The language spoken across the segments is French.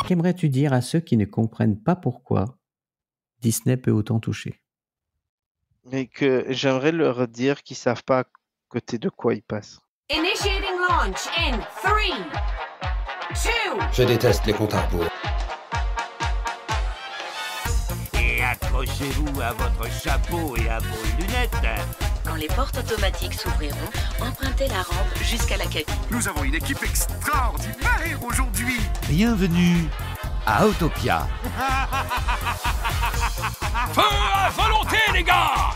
Qu'aimerais-tu dire à ceux qui ne comprennent pas pourquoi Disney peut autant toucher? Mais que j'aimerais leur dire qu'ils savent pas à côté de quoi ils passent. Initiating launch in 3, 2. Je déteste les comptes à rebours. Et accrochez-vous à votre chapeau et à vos lunettes. Quand les portes automatiques s'ouvriront, empruntez la rampe jusqu'à la cabine. Nous avons une équipe extraordinaire aujourd'hui. Bienvenue à Autopia. Feu à volonté, les gars!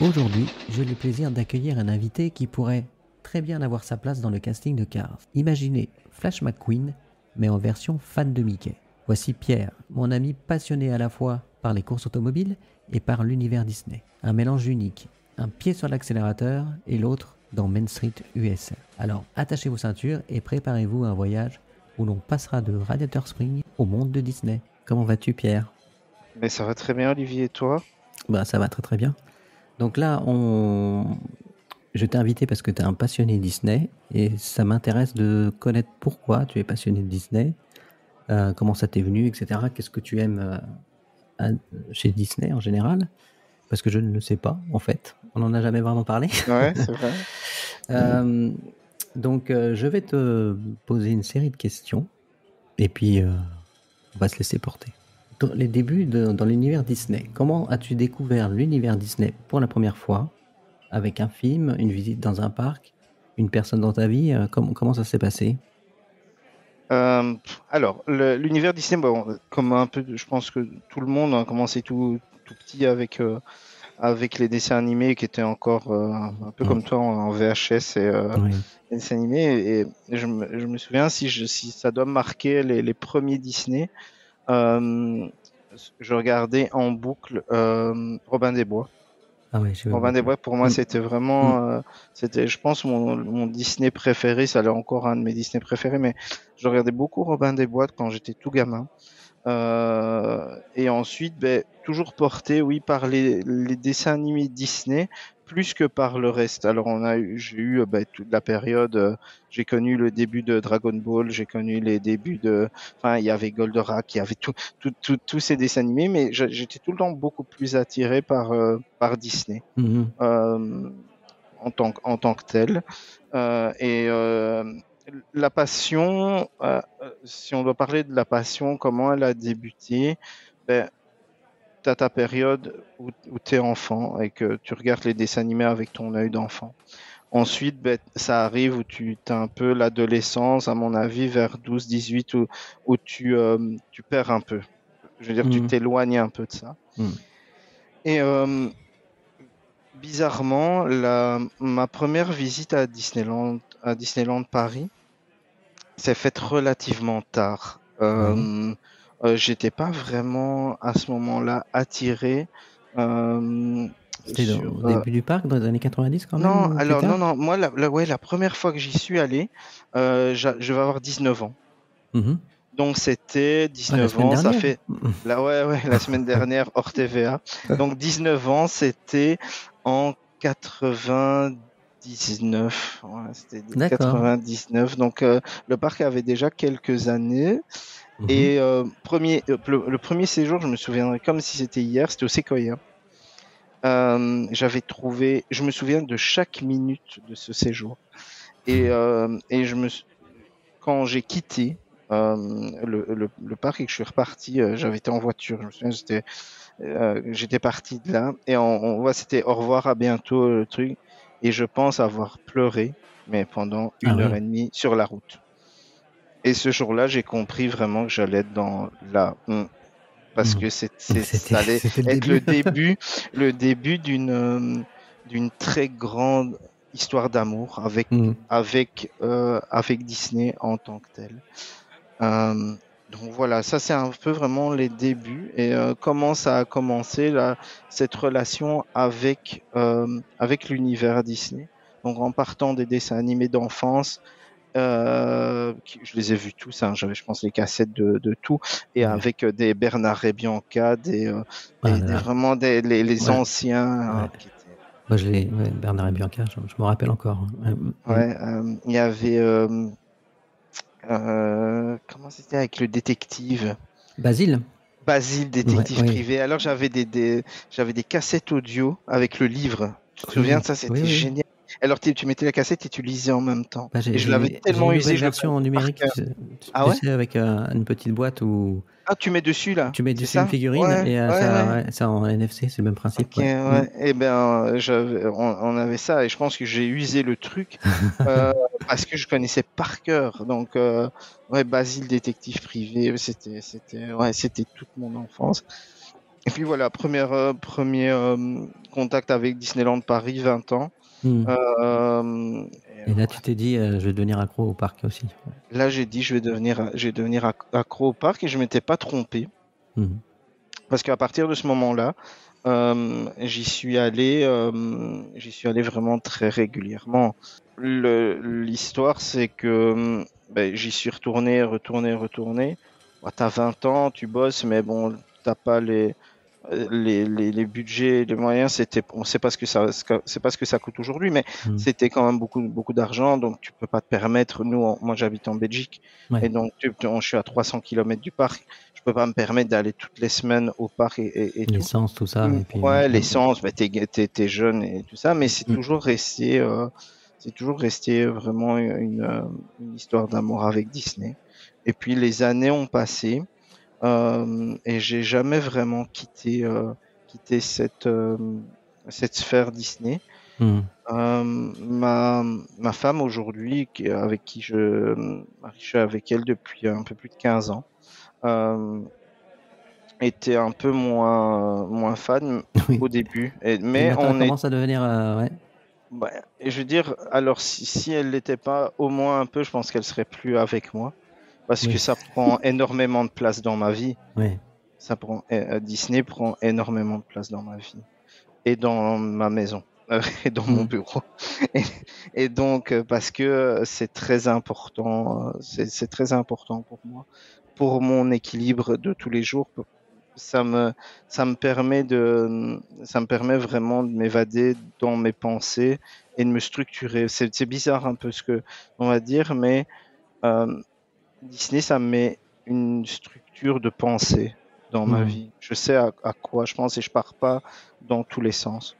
Aujourd'hui, j'ai le plaisir d'accueillir un invité qui pourrait très bien avoir sa place dans le casting de Cars. Imaginez Flash McQueen, mais en version fan de Mickey. Voici Pierre, mon ami passionné à la fois par les courses automobiles et par l'univers Disney. Un mélange unique, un pied sur l'accélérateur et l'autre dans Main Street USA. Alors attachez vos ceintures et préparez-vous à un voyage où l'on passera de Radiator Springs au monde de Disney. Comment vas-tu, Pierre? Mais ça va très bien, Olivier, et toi? Bah ça va très très bien. Donc là, je t'ai invité parce que tu es un passionné Disney et ça m'intéresse de connaître pourquoi tu es passionné de Disney, comment ça t'est venu, etc. Qu'est-ce que tu aimes chez Disney en général? Parce que je ne le sais pas, en fait. On n'en a jamais vraiment parlé. Ouais, c'est vrai. Donc, je vais te poser une série de questions et puis on va se laisser porter. Les débuts dans l'univers Disney. Comment as-tu découvert l'univers Disney pour la première fois? Avec un film, une visite dans un parc, une personne dans ta vie? Comment ça s'est passé? Alors, l'univers Disney, bon, comme un peu, je pense que tout le monde a commencé tout petit avec les dessins animés qui étaient encore un peu comme toi en VHS et Oui. les dessins animés. Et je me souviens, si ça doit marquer les premiers Disney, je regardais en boucle Robin des Bois. Ah ouais, Robin des Bois, pour moi, c'était vraiment, c'était, je pense, mon Disney préféré. Ça l'est encore un de mes Disney préférés, mais je regardais beaucoup Robin des Bois quand j'étais tout gamin. Et ensuite, toujours porté, oui, par les dessins animés Disney, plus que par le reste. Alors, j'ai eu toute la période. J'ai connu le début de Dragon Ball, j'ai connu les débuts enfin, il y avait Goldorak, il y avait tous ces dessins animés, mais j'étais tout le temps beaucoup plus attiré par Disney en tant que tel. La passion, si on doit parler de la passion, comment elle a débuté, tu as ta période où tu es enfant et que tu regardes les dessins animés avec ton œil d'enfant. Ensuite, ça arrive où tu as un peu l'adolescence, à mon avis, vers 12-18, où tu perds un peu. Je veux dire, tu t'éloignes un peu de ça. Et bizarrement, ma première visite à Disneyland Paris s'est faite relativement tard. J'étais pas vraiment à ce moment-là attiré. C'était au début du parc, dans les années 90 quand même? Non, alors non. Moi, la première fois que j'y suis allé, je vais avoir 19 ans. Donc c'était 19 ans, ça fait la semaine dernière hors TVA. Donc 19 ans, c'était en 99. C'était 99. Donc le parc avait déjà quelques années. Et le premier séjour, je me souviendrai comme si c'était hier, c'était au Sequoia. Je me souviens de chaque minute de ce séjour. Et quand j'ai quitté le parc et que je suis reparti, j'avais été en voiture. Je me souviens, j'étais parti de là et on voit, c'était au revoir, à bientôt, le truc. Et je pense avoir pleuré, mais pendant une heure et demie sur la route. Et ce jour-là, j'ai compris vraiment que j'allais être dans la parce que ça allait être le début d'une très grande histoire d'amour avec Disney en tant que tel. Donc voilà, ça c'est un peu vraiment les débuts et comment ça a commencé cette relation avec l'univers Disney. Donc en partant des dessins animés d'enfance. Je les ai vus tous, j'avais je pense les cassettes de tout et avec des Bernard et Bianca, vraiment les anciens. Moi Bernard et Bianca, je me rappelle encore. Il y avait comment c'était avec le détective? Basile? Basile, détective Ouais, oui. privé. Alors j'avais j'avais des cassettes audio avec le livre. Tu te souviens de ça? C'était Oui. génial. Alors tu mettais la cassette et tu lisais en même temps. Bah, Et je l'avais j'ai tellement une usé, nouvelle je le version en connais par numérique, cœur. tu Ah ouais? sais, avec une petite boîte où Ah, tu mets dessus là, tu mets c'est dessus une ça? figurine Ouais, et ouais, ça, ouais. ouais, ça en NFC, c'est le même principe. Ok, Ouais. ouais. Eh ben, on avait ça et je pense que j'ai usé le truc euh, parce que je connaissais par cœur. Donc, ouais, Basile, détective privé, ouais, c'était toute mon enfance. Et puis voilà, premier contact avec Disneyland Paris, 20 ans. Hmm. Et Et là, ouais, tu t'es dit, je vais devenir accro au parc aussi. là, j'ai dit, je vais devenir accro au parc et je m'étais pas trompé. Mhm. Parce qu'à partir de ce moment-là, j'y suis allé vraiment très régulièrement. L'histoire, c'est que ben, j'y suis retourné. Bah, t'as 20 ans, tu bosses, mais bon, t'as pas les budgets, les moyens, on sait pas c'est pas ce que ça coûte aujourd'hui, mais Mhm. c'était quand même beaucoup d'argent, donc tu peux pas te permettre. Moi, j'habite en Belgique, Ouais. et donc je suis à 300 km du parc. Je peux pas me permettre d'aller toutes les semaines au parc et tout. L'essence, tout ça. Et puis, Ouais, l'essence, bah, t'es jeune et tout ça, mais c'est toujours resté vraiment une histoire d'amour avec Disney. Et puis les années ont passé. Et j'ai jamais vraiment quitté cette sphère Disney. Mhm. Ma femme aujourd'hui, avec qui je suis avec elle depuis un peu plus de 15 ans, euh, était un peu moins fan Oui. au début. Et Mais maintenant, elle on est, commence à devenir. Ouais. et je veux dire, alors si elle l'était pas au moins un peu, je pense qu'elle serait plus avec moi parce que Oui. ça prend énormément de place dans ma vie. Ouais. Disney prend énormément de place dans ma vie et dans ma maison et dans mon Mhm. bureau. Et, et donc parce que c'est très important, c'est très important pour moi, pour mon équilibre de tous les jours. Ça me ça me permet ça me permet vraiment de m'évader dans mes pensées et de me structurer. C'est bizarre un peu ce que on va dire, mais euh, Disney, ça me met une structure de pensée dans ma Mhm. vie. Je sais à quoi je pense et je pars pas dans tous les sens.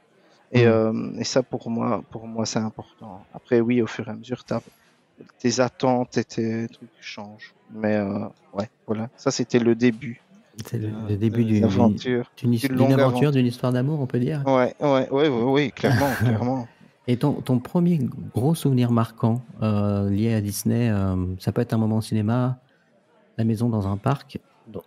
Mhm. Et ça, pour moi, c'est important. Après, oui, au fur et à mesure, tes attentes et tes trucs changent. Mais ouais, voilà. Ça, c'était le début C'est le début d'une aventure, d'une d'une longue aventure, aventure. d'une histoire d'amour, on peut dire. Ouais, clairement, clairement. Et ton premier gros souvenir marquant lié à Disney, ça peut être un moment au cinéma, la maison dans un parc.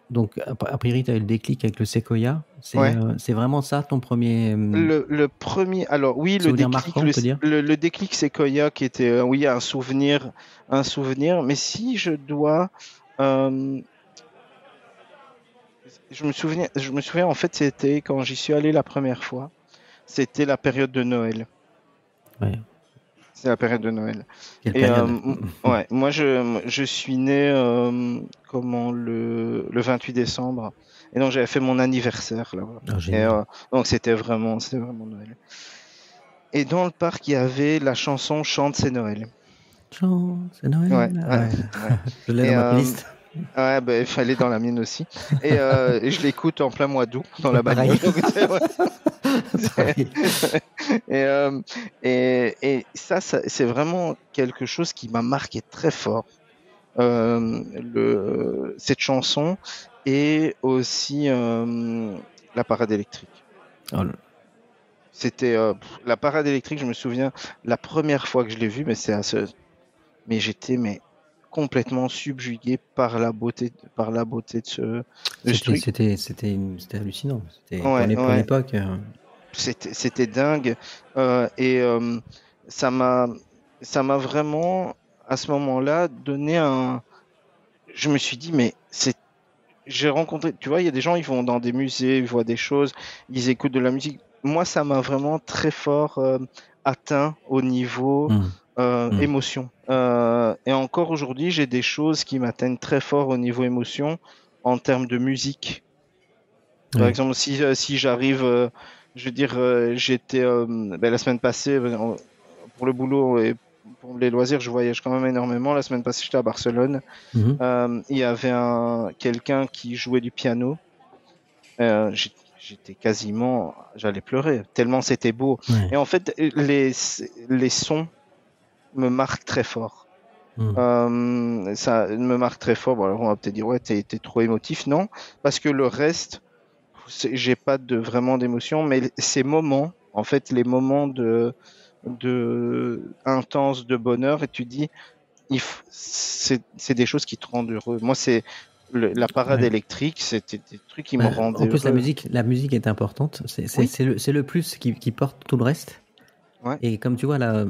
Donc a priori, tu as eu le déclic avec le Séquoia. Ouais. C'est vraiment ça ton premier Le premier, alors oui, souvenir marquant, on peut dire? le déclic, c'est Koya qui était, oui, un souvenir. Mais si je dois, euh, je me souviens en fait, c'était quand j'y suis allé la première fois. C'était la période de Noël. Ouais. C'est la période de Noël. Quelle Et période? ouais, moi je suis né comment le 28 décembre. Et donc j'avais fait mon anniversaire là-bas. Oh, Et génial. donc c'était vraiment Noël. Et dans le parc, il y avait la chanson Chante, c'est Noël. Chant, c'est Noël. Ouais, Ah ouais. ouais. Je l'ai Et dans ma playlist. ouais, bah, il fallait dans la mienne aussi. Et je l'écoute en plein mois d'août dans la Pareil. bagnole. Donc, ouais. Pareil. Et, ça, c'est vraiment quelque chose qui m'a marqué très fort. Cette chanson et aussi la parade électrique. Oh, C'était la parade électrique, je me souviens, la première fois que je l'ai vue, mais j'étais complètement subjugué par la beauté de ce truc. c'était hallucinant. Ouais, Pour ouais, l'époque. c'était dingue. Et ça m'a vraiment, à ce moment-là, donné un. Je me suis dit, j'ai rencontré, tu vois, il y a des gens, ils vont dans des musées, ils voient des choses, ils écoutent de la musique. Moi, ça m'a vraiment très fort atteint au niveau émotion. Et encore aujourd'hui, j'ai des choses qui m'atteignent très fort au niveau émotion en termes de musique. Par Oui. exemple, si j'arrive, je veux dire, j'étais la semaine passée pour le boulot et pour les loisirs, je voyage quand même énormément. La semaine passée, j'étais à Barcelone. Il y avait quelqu'un qui jouait du piano. J'étais quasiment, j'allais pleurer tellement c'était beau. Ouais. Et en fait, les sons me marquent très fort. Ça me marque très fort. Bon, alors on va peut-être dire ouais, t'es trop émotif. Non, parce que le reste, j'ai pas vraiment d'émotion, mais ces moments, en fait, les moments de intense de bonheur, et tu dis, c'est des choses qui te rendent heureux. Moi, c'est la parade électrique, c'était des trucs qui me rendaient En plus, heureux. la musique est importante. C'est le plus qui porte tout le reste. Ouais. Et comme tu vois, la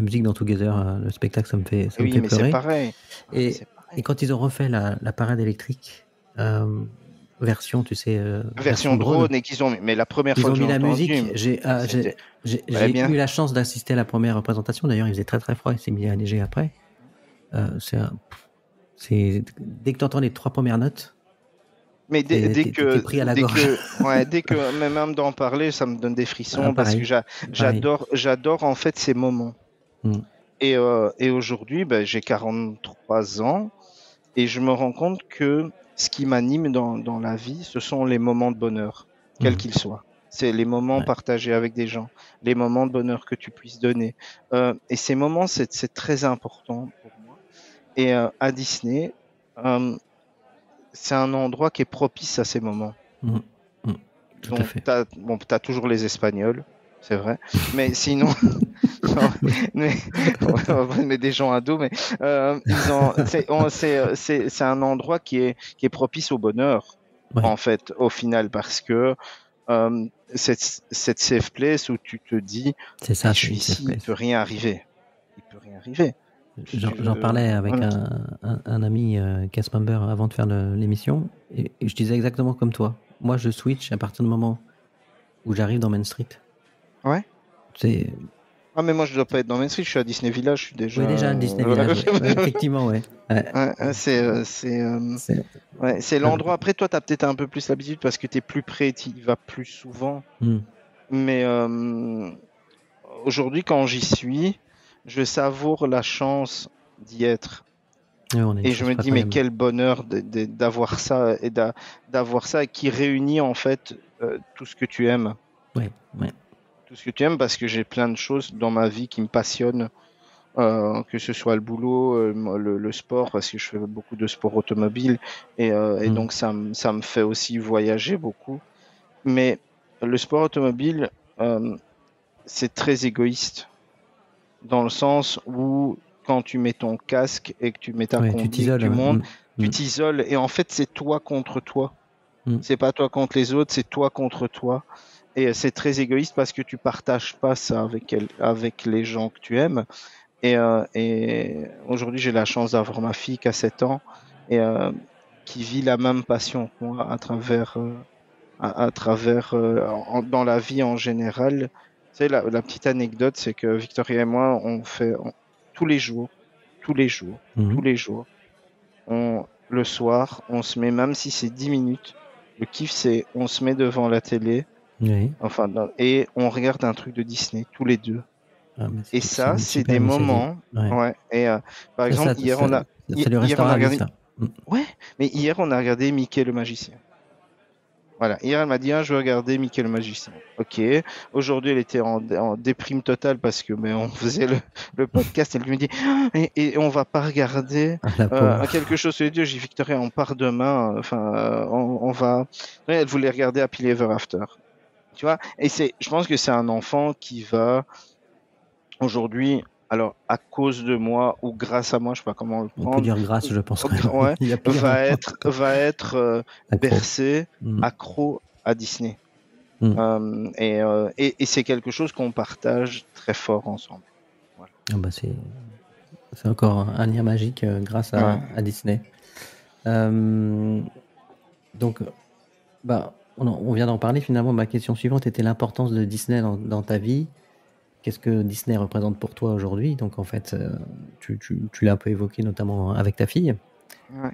musique dans Together, le spectacle, ça me fait mais pleurer. c'est pareil. Et quand ils ont refait la parade électrique, version, tu sais, version drone, et qu'ils ont, mais la première fois que j'ai mis la entendu, musique, j'ai eu la chance d'assister à la première représentation. D'ailleurs, il faisait très très froid, il s'est mis à neiger après. Dès que tu entends les 3 premières notes, mais dès t'es pris à la gorge. Dès que même d'en parler, ça me donne des frissons, parce que j'adore en fait ces moments. Et aujourd'hui, j'ai 43 ans et je me rends compte que ce qui m'anime dans la vie, ce sont les moments de bonheur, quels qu'ils soient. C'est les moments partagés avec des gens, les moments de bonheur que tu puisses donner. Et ces moments, c'est très important pour moi. Et à Disney, c'est un endroit qui est propice à ces moments. Tout à fait. T'as toujours les Espagnols, c'est vrai, mais sinon, mais des gens ados, mais c'est un endroit qui est propice au bonheur, en fait, au final, parce que cette safe place où tu te dis, c'est ça, je suis ici, il peut rien arriver. J'en parlais avec un ami cast member avant de faire l'émission, et je disais exactement comme toi. Moi, je switch à partir du moment où j'arrive dans Main Street. Ouais. Mais moi, je dois pas être dans Main Street, je suis à Disney Village, je suis déjà... Oui, déjà à Disney Village, effectivement, ouais. C'est l'endroit. Après, toi, tu as peut-être un peu plus l'habitude parce que tu es plus près, tu y vas plus souvent. Mais aujourd'hui, quand j'y suis, je savoure la chance d'y être. Et je me dis, mais quel bonheur d'avoir ça, et d'avoir ça qui réunit en fait tout ce que tu aimes. Tout ce que tu aimes, parce que j'ai plein de choses dans ma vie qui me passionnent, que ce soit le boulot, le sport, parce que je fais beaucoup de sport automobile, et donc ça me fait aussi voyager beaucoup. Mais le sport automobile, c'est très égoïste, dans le sens où quand tu mets ton casque et que tu mets ta combi du monde, tu t'isoles, et en fait c'est toi contre toi. C'est pas toi contre les autres, c'est toi contre toi. Et c'est très égoïste parce que tu partages pas ça avec les gens que tu aimes. Et aujourd'hui, j'ai la chance d'avoir ma fille qui a 7 ans et qui vit la même passion que moi à travers dans la vie en général. Tu sais, la petite anecdote, c'est que Victoria et moi, on fait tous les jours, le soir, on se met, même si c'est 10 minutes, le kiff, c'est on se met devant la télé. Et on regarde un truc de Disney tous les deux. Et ça, c'est des moments. Et par exemple, hier on a regardé. Mais hier on a regardé Mickey le magicien. Voilà. Hier elle m'a dit je veux regarder Mickey le magicien. Ok. Aujourd'hui elle était en déprime totale parce que on faisait le podcast. Elle me dit et on va pas regarder quelque chose sur les deux. J'ai dit Victoria, on part demain. On va. Elle voulait regarder Happily Ever After. Tu vois, et je pense que c'est un enfant qui va aujourd'hui, alors à cause de moi ou grâce à moi, je sais pas comment le prendre. On peut dire grâce, je pense. Va être bercé, accro à Disney. Et c'est quelque chose qu'on partage très fort ensemble. Voilà. C'est encore un lien magique grâce à Disney. Donc, on vient d'en parler finalement. Ma question suivante était l'importance de Disney dans ta vie. Qu'est-ce que Disney représente pour toi aujourd'hui? Donc en fait, tu l'as un peu évoqué notamment avec ta fille.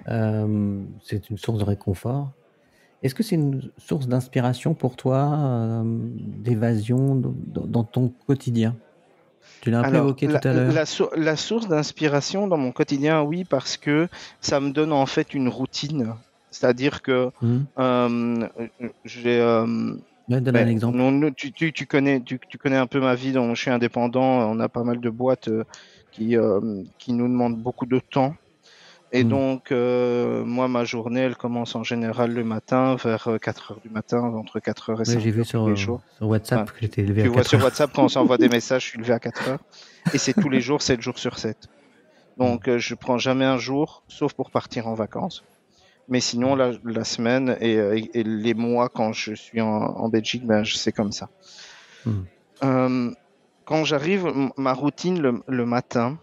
C'est une source de réconfort. Est-ce que c'est une source d'inspiration pour toi, d'évasion dans ton quotidien? Tu l'as un peu Alors, évoqué tout à l'heure. la source d'inspiration dans mon quotidien, oui, parce que ça me donne en fait une routine. C'est-à-dire que Mhm. j'ai Ouais, donne un exemple. tu connais un peu ma vie, donc je suis indépendant, on a pas mal de boîtes qui nous demandent beaucoup de temps. Et Mm. donc, moi, ma journée, elle commence en général le matin, vers 4 heures du matin, entre 4 heures et Ouais, 5 j'ai vu heures tous les jours. sur WhatsApp Ouais, que j'étais élevé tu à vois 4 sur heures. WhatsApp, quand on s'envoie des messages, je suis levé à 4 heures. Et c'est tous les jours, 7 jours sur 7. Donc, je prends jamais un jour, sauf pour partir en vacances. Mais sinon, la semaine et les mois, quand je suis en Belgique, ben, c'est comme ça. Mm. Quand j'arrive, ma routine le matin,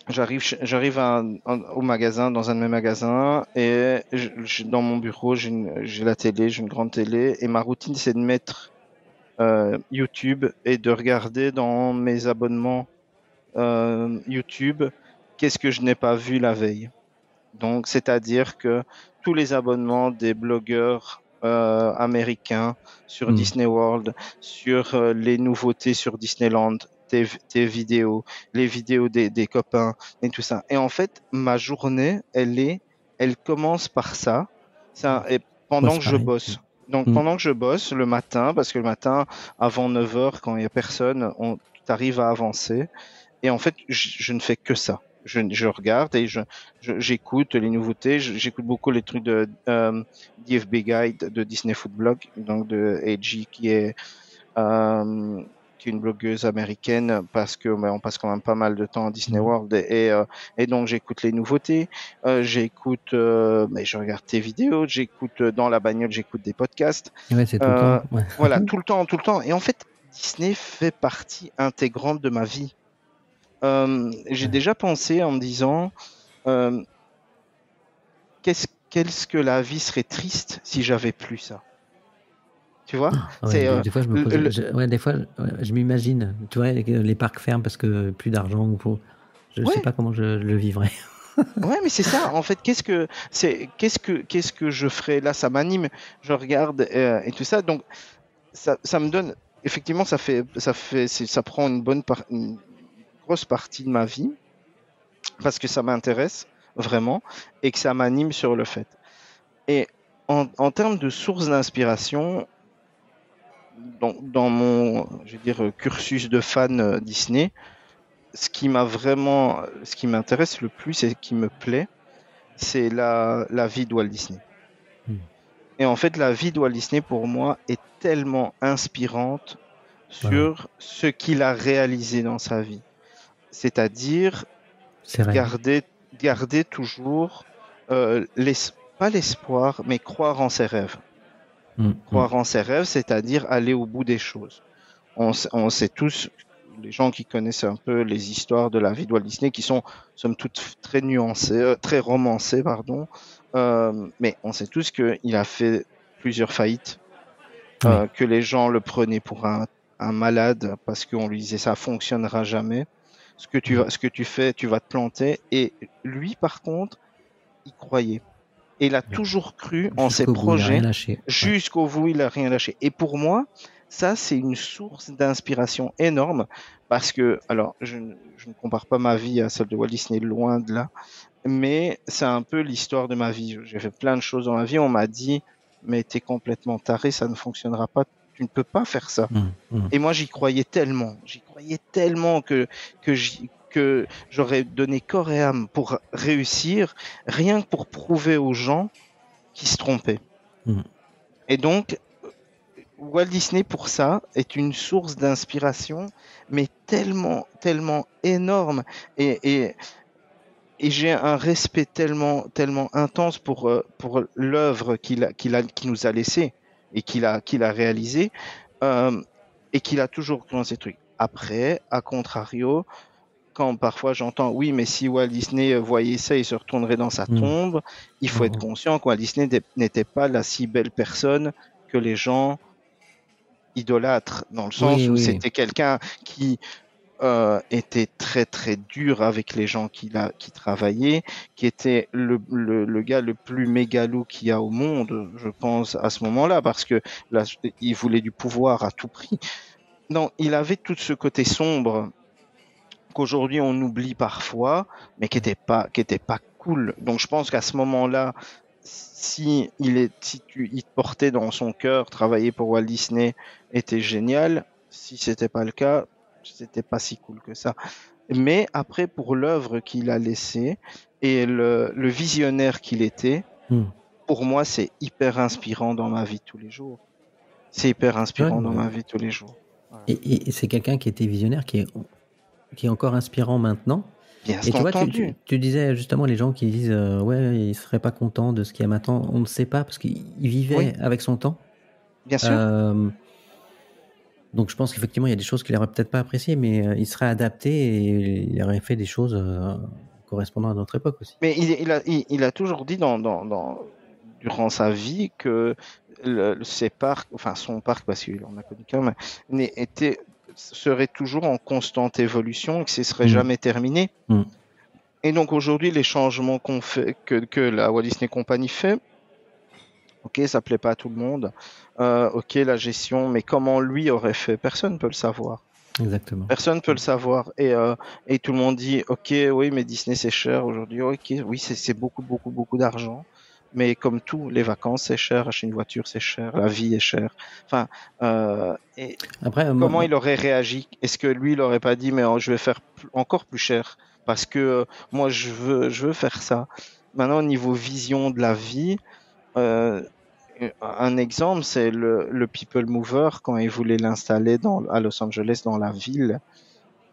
j'arrive au magasin, dans un de mes magasins, et dans mon bureau, j'ai la télé, j'ai une grande télé, et ma routine, c'est de mettre YouTube et de regarder dans mes abonnements YouTube qu'est-ce que je n'ai pas vu la veille. Donc, c'est-à-dire que tous les abonnements des blogueurs américains sur Disney World, sur les nouveautés sur Disneyland, tes vidéos, les vidéos des copains et tout ça. Et en fait, ma journée, elle commence par ça, et pendant Ouais, que c'est je pareil. bosse. Donc, Mm. pendant que je bosse le matin, parce que le matin, avant 9 heures, quand il n'y a personne, tu arrives à avancer. Et en fait, je ne fais que ça. Je regarde et j'écoute les nouveautés. J'écoute beaucoup les trucs de DFB Guide de Disney Food Blog, donc de AG qui est une blogueuse américaine parce que on passe quand même pas mal de temps à Disney World et donc j'écoute les nouveautés. Mais je regarde tes vidéos. J'écoute dans la bagnole, j'écoute des podcasts. Ouais, c'est tout le temps. Ouais. Voilà, tout le temps. Et en fait, Disney fait partie intégrante de ma vie. J'ai déjà pensé en me disant qu'est-ce que la vie serait triste si j'avais plus ça. Tu vois, Ouais, des fois, je me pose. Des fois, je m'imagine. Tu vois, les parcs ferment parce que plus d'argent ou pour. Je sais pas comment je le vivrais. Ouais, mais c'est ça. En fait, qu'est-ce que je ferais là? Ça m'anime. Je regarde et tout ça. Donc, ça me donne. Effectivement, ça prend une grosse partie de ma vie parce que ça m'intéresse vraiment et que ça m'anime sur le fait. Et en termes de source d'inspiration, dans mon, je veux dire, cursus de fan Disney, ce qui m'intéresse le plus et qui me plaît, c'est la vie de Walt Disney. Et en fait, la vie de Walt Disney, pour moi, est tellement inspirante sur ce qu'il a réalisé dans sa vie. C'est-à-dire garder toujours pas l'espoir, mais croire en ses rêves. Croire en ses rêves, c'est-à-dire aller au bout des choses. On sait tous, les gens qui connaissent un peu les histoires de la vie de Walt Disney, qui sont somme toute très nuancées, très romancées, pardon, mais on sait tous qu'il a fait plusieurs faillites, que les gens le prenaient pour un malade parce qu'on lui disait ça fonctionnera jamais. Ce que tu fais, tu vas te planter. Et lui, par contre, il croyait. Et il a toujours cru en ses projets. Jusqu'au bout, il a rien lâché. Et pour moi, ça, c'est une source d'inspiration énorme parce que, alors, je ne compare pas ma vie à celle de Walt Disney, loin de là, mais c'est un peu l'histoire de ma vie. J'ai fait plein de choses dans ma vie. On m'a dit, mais t'es complètement taré, ça ne fonctionnera pas. Tu ne peux pas faire ça. Et moi, j'y croyais tellement que j'aurais donné corps et âme pour réussir, rien que pour prouver aux gens qui se trompaient. Et donc, Walt Disney, pour ça, est une source d'inspiration, mais tellement, tellement énorme. Et j'ai un respect tellement, tellement intense pour l'œuvre qu'il nous a laissée et qu'il a réalisée, et qu'il a toujours cru dans ces trucs. Après, à contrario, quand parfois j'entends oui, mais si Walt Disney voyait ça, il se retournerait dans sa tombe. Il faut être conscient que Walt Disney n'était pas la si belle personne que les gens idolâtrent, dans le sens où c'était quelqu'un qui était très très dur avec les gens qui travaillaient, qui était le gars le plus mégalo qu'il y a au monde, je pense, à ce moment-là, parce que là, il voulait du pouvoir à tout prix. non, il avait tout ce côté sombre qu'aujourd'hui on oublie parfois, mais qui était pas cool. Donc je pense qu'à ce moment-là, si il te portait dans son cœur, travailler pour Walt Disney était génial. Si c'était pas le cas, c'était pas si cool que ça. Mais après, pour l'œuvre qu'il a laissée et le visionnaire qu'il était, pour moi, c'est hyper inspirant dans ma vie de tous les jours. C'est hyper inspirant dans ma vie de tous les jours. Voilà. Et c'est quelqu'un qui était visionnaire, qui est encore inspirant maintenant. Bien Et tu vois, entendu. tu disais justement les gens qui disent ouais, ils seraient pas contents de ce qu'il y a maintenant. On ne sait pas parce qu'il vivait avec son temps. Bien sûr. Donc je pense qu'effectivement il y a des choses qu'il n'aurait peut-être pas appréciées, mais il serait adapté et il aurait fait des choses correspondant à notre époque aussi. Mais il a toujours dit durant sa vie que ses parcs, enfin son parc, parce qu'il en a connu qu'un, mais serait toujours en constante évolution et que ce serait jamais terminé. Et donc aujourd'hui, les changements qu'on fait, que la Walt Disney Company fait, ok, ça plaît pas à tout le monde, ok, la gestion, mais comment lui aurait fait, personne ne peut le savoir. Exactement. Personne ne peut le savoir. Et tout le monde dit, ok, oui, mais Disney c'est cher aujourd'hui. Ok, oui, c'est beaucoup, beaucoup, beaucoup d'argent. Mais comme tout, les vacances c'est cher, acheter une voiture c'est cher, la vie est chère. Enfin, après, comment il aurait réagi? Est-ce que lui, il aurait pas dit, mais je vais faire encore plus cher parce que moi je veux faire ça. Maintenant, au niveau vision de la vie, un exemple, c'est le People Mover quand ils voulaient l'installer à Los Angeles dans la ville.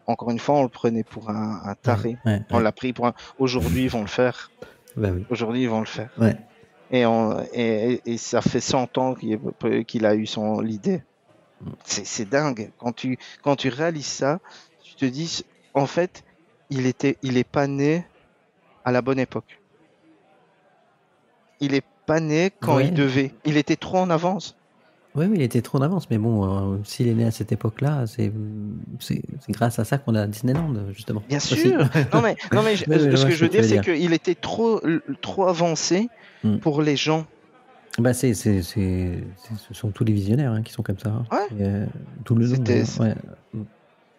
Encore une fois, on le prenait pour un taré. On l'a pris pour un. Aujourd'hui, ils vont le faire. Bah oui. Aujourd'hui, ils vont le faire. Ouais. Et ça fait 100 ans qu'il a eu l'idée. C'est dingue. Quand tu réalises ça, tu te dis, en fait, il est pas né à la bonne époque. Il est pas né quand il devait. Il était trop en avance. Oui, il était trop en avance, mais bon, s'il est né à cette époque-là, c'est grâce à ça qu'on a Disneyland, justement. Bien sûr. Non mais ce que je veux dire, c'est qu'il était trop avancé pour les gens. Bah ce sont tous les visionnaires qui sont comme ça. Ouais. Tout le long.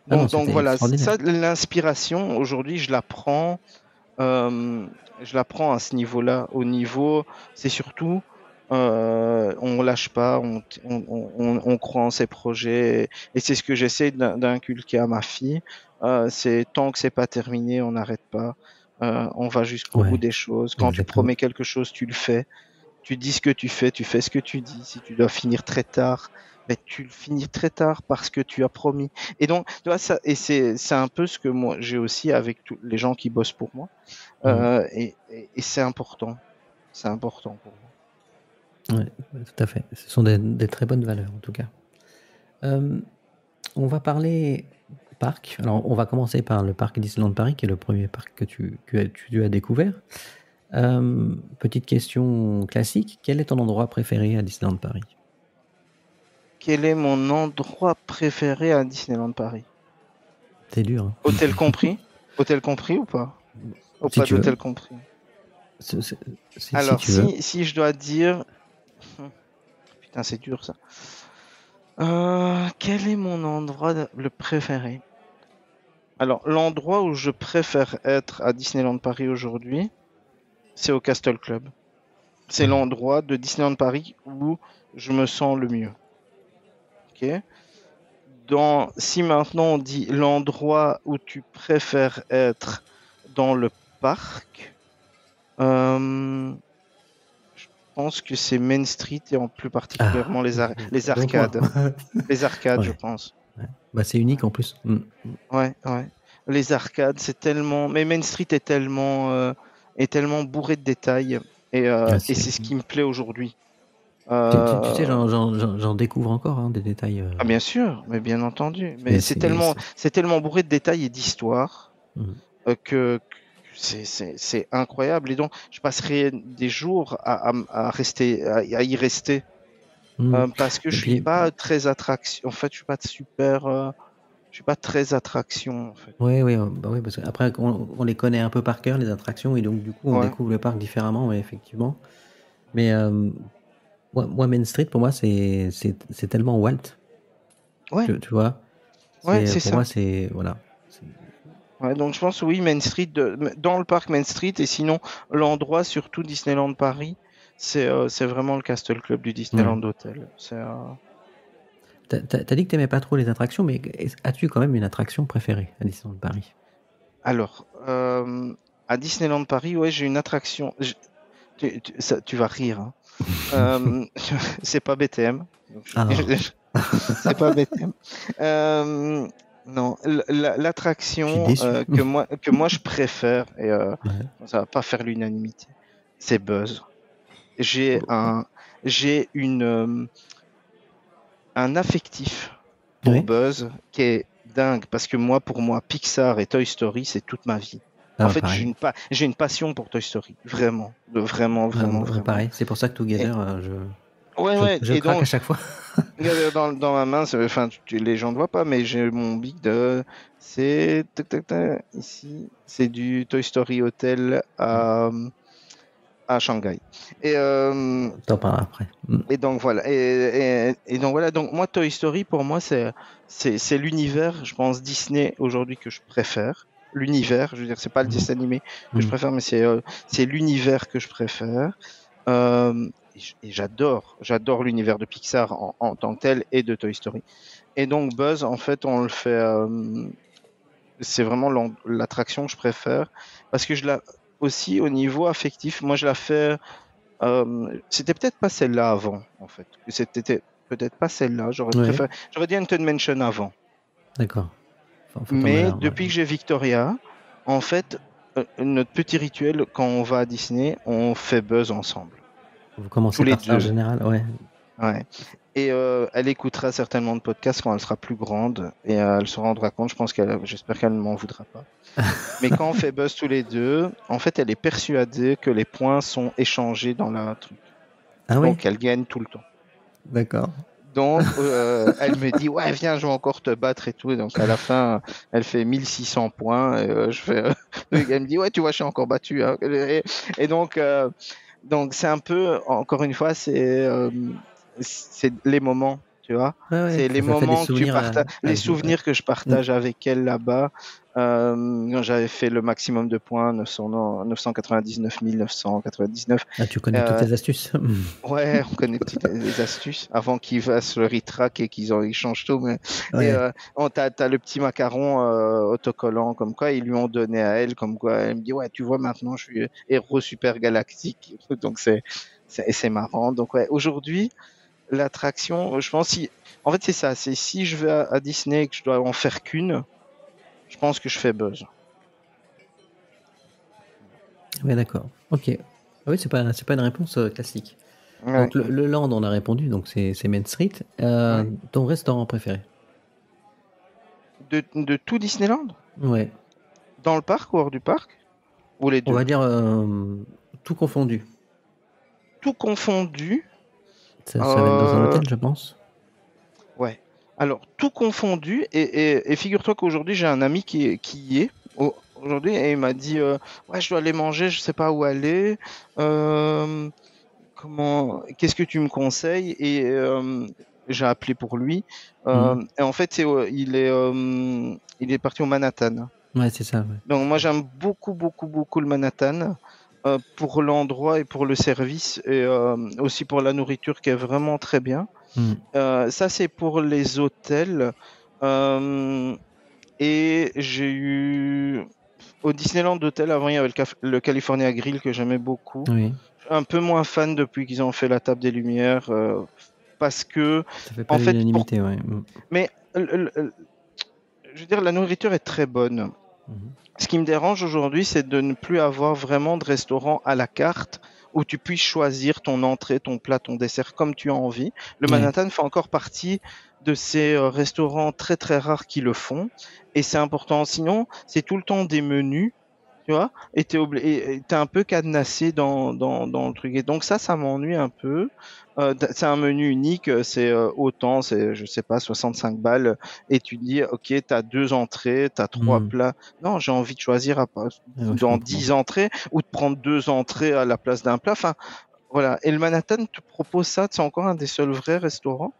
Donc voilà, ça, l'inspiration aujourd'hui, je la prends à ce niveau-là. Au niveau, c'est surtout on lâche pas, on croit en ses projets et c'est ce que j'essaie d'inculquer à ma fille. C'est tant que c'est pas terminé, on n'arrête pas. On va jusqu'au bout des choses. Quand tu promets quelque chose, tu le fais. Tu dis ce que tu fais ce que tu dis. Si tu dois finir très tard, mais tu le finis très tard parce que tu as promis. Et donc, tu vois, ça, et c'est un peu ce que moi j'ai aussi avec tous les gens qui bossent pour moi. Et c'est important. C'est important pour moi. Oui, tout à fait. Ce sont des très bonnes valeurs, en tout cas. On va parler parc. Alors, on va commencer par le parc Disneyland Paris, qui est le premier parc que tu as découvert. Petite question classique. Quel est ton endroit préféré à Disneyland Paris? Quel est mon endroit préféré à Disneyland Paris? C'est dur. Hein. Hôtel compris? Hôtel compris ou pas? Ou pas d'hôtel compris? Alors, si je dois dire... Putain, c'est dur ça. Quel est mon endroit le préféré? Alors, l'endroit où je préfère être à Disneyland Paris aujourd'hui, c'est au Castle Club. C'est l'endroit de Disneyland Paris où je me sens le mieux. Ok. Si maintenant on dit l'endroit où tu préfères être dans le parc, je pense que c'est Main Street et en plus particulièrement les arcades. Les arcades, je pense. Ouais. Bah, c'est unique en plus. Ouais. Les arcades, c'est tellement... Mais Main Street est tellement bourré de détails et c'est ce qui me plaît aujourd'hui. Tu sais, j'en découvre encore des détails. Ah bien sûr, mais bien entendu. Mais c'est tellement bourré de détails et d'histoires que c'est incroyable. Et donc, je passerai des jours à y rester parce que je suis pas très attraction. En fait, je suis pas je suis pas très attraction. En fait. Oui, parce qu'après on les connaît un peu par cœur les attractions et donc du coup on découvre le parc différemment, effectivement. Mais moi, Main Street, pour moi, c'est tellement Walt. Ouais. Tu vois. Ouais, c'est Pour ça. moi, c'est voilà. Ouais, donc je pense oui, Main Street, dans le parc Main Street, et sinon l'endroit, surtout Disneyland Paris, c'est vraiment le Castle Club du Disneyland Hotel. T'as dit que t'aimais pas trop les attractions, mais as-tu quand même une attraction préférée à Disneyland Paris? Alors, à Disneyland Paris, ouais, j'ai une attraction. Tu vas rire, hein. C'est pas BTM. Ah. C'est pas BTM. Non, l'attraction Je suis déçu. que moi je préfère, et ça va pas faire l'unanimité, c'est Buzz. J'ai un affectif pour Ouais. Buzz qui est dingue, parce que pour moi, Pixar et Toy Story, c'est toute ma vie. Ah, En fait, pareil. j'ai une passion pour Toy Story, vraiment, vraiment. Pareil, c'est pour ça que Together, je Et craque donc, à chaque fois. dans ma main, enfin, les gens ne voient pas, mais j'ai mon big de. C'est ici, c'est du Toy Story Hotel à Shanghai. Et T'en parleras après. et donc voilà. Et donc voilà. Donc moi, Toy Story, pour moi, c'est l'univers, je pense, Disney aujourd'hui que je préfère. L'univers, je veux dire, c'est pas le dessin animé que je préfère, mais c'est l'univers que je préfère. Et j'adore l'univers de Pixar en tant que tel, et de Toy Story. Et donc Buzz, en fait, on le fait. C'est vraiment l'attraction que je préfère, parce que aussi au niveau affectif, moi je la fais. C'était peut-être pas celle-là avant, en fait. C'était peut-être pas celle-là. J'aurais dit Haunted Mansion avant. D'accord. Mais depuis que j'ai Victoria, en fait, notre petit rituel quand on va à Disney, on fait Buzz ensemble. Vous commencez Tous les par ça en deux. général, ouais. Ouais. Et elle écoutera certainement le podcast quand elle sera plus grande, et elle se rendra compte. J'espère qu'elle ne m'en voudra pas. Mais quand on fait Buzz tous les deux, en fait, elle est persuadée que les points sont échangés dans la truc. Ah ouais. Donc elle gagne tout le temps. D'accord. Donc elle me dit ouais, viens, je vais encore te battre et tout. Et donc à la fin, elle fait 1600 points, et elle me dit ouais, tu vois, je suis encore battu, hein. Et donc c'est un peu, encore une fois, c'est les moments, tu vois. Ouais, C'est les ça fait des moments que tu souvenirs partages, les avec- souvenirs que je partage avec elle là-bas. Quand j'avais fait le maximum de points, 999 999. Ah, tu connais toutes les astuces. Ouais, on connaît les astuces avant qu'ils fassent le retrack et ils changent tout. Mais Ouais. t'as le petit macaron autocollant, comme quoi ils lui ont donné à elle, comme quoi elle me dit ouais, tu vois, maintenant je suis héros super galactique. Donc c'est marrant. Donc ouais, aujourd'hui l'attraction, je pense, en fait c'est ça, c'est si je vais à Disney et que je dois en faire qu'une, je pense que je fais Buzz. Ouais, d'accord. Ok. Ah oui, c'est pas une réponse classique. Ouais. Donc le land, on a répondu, donc c'est Main Street. Ton restaurant préféré? De tout Disneyland? Ouais. Dans le parc ou hors du parc? Ou les deux? On va dire tout confondu. Tout confondu. Ça va être dans un hôtel, je pense. Ouais. Alors, tout confondu, et figure-toi qu'aujourd'hui, j'ai un ami qui y est aujourd'hui, et il m'a dit ouais, je dois aller manger, je sais pas où aller. Qu'est-ce que tu me conseilles? Et j'ai appelé pour lui. Et en fait, il est parti au Manhattan. Ouais, c'est ça. Ouais. Donc, moi, j'aime beaucoup le Manhattan. Pour l'endroit et pour le service, et aussi pour la nourriture qui est vraiment très bien. Ça, c'est pour les hôtels. Et j'ai eu au Disneyland d'hôtel, avant il y avait le California Grill que j'aimais beaucoup. Oui. Un peu moins fan depuis qu'ils ont fait la Table des Lumières, parce que ça fait pas l'unanimité, ouais. Mais je veux dire, la nourriture est très bonne. Ce qui me dérange aujourd'hui, c'est de ne plus avoir vraiment de restaurant à la carte où tu puisses choisir ton entrée, ton plat, ton dessert comme tu as envie. Le Manhattan fait encore partie de ces restaurants très très rares qui le font, et c'est important. Sinon, c'est tout le temps des menus, tu vois, et t'es un peu cadenassé dans le truc. Et donc ça m'ennuie un peu. C'est un menu unique, c'est autant, c'est, je sais pas, 65 balles, et tu te dis, ok, t'as 2 entrées, t'as 3 plats. Non, j'ai envie de choisir dans 10 entrées, ou de prendre 2 entrées à la place d'un plat. Enfin, voilà. Et le Manhattan te propose ça, c'est encore un des seuls vrais restaurants.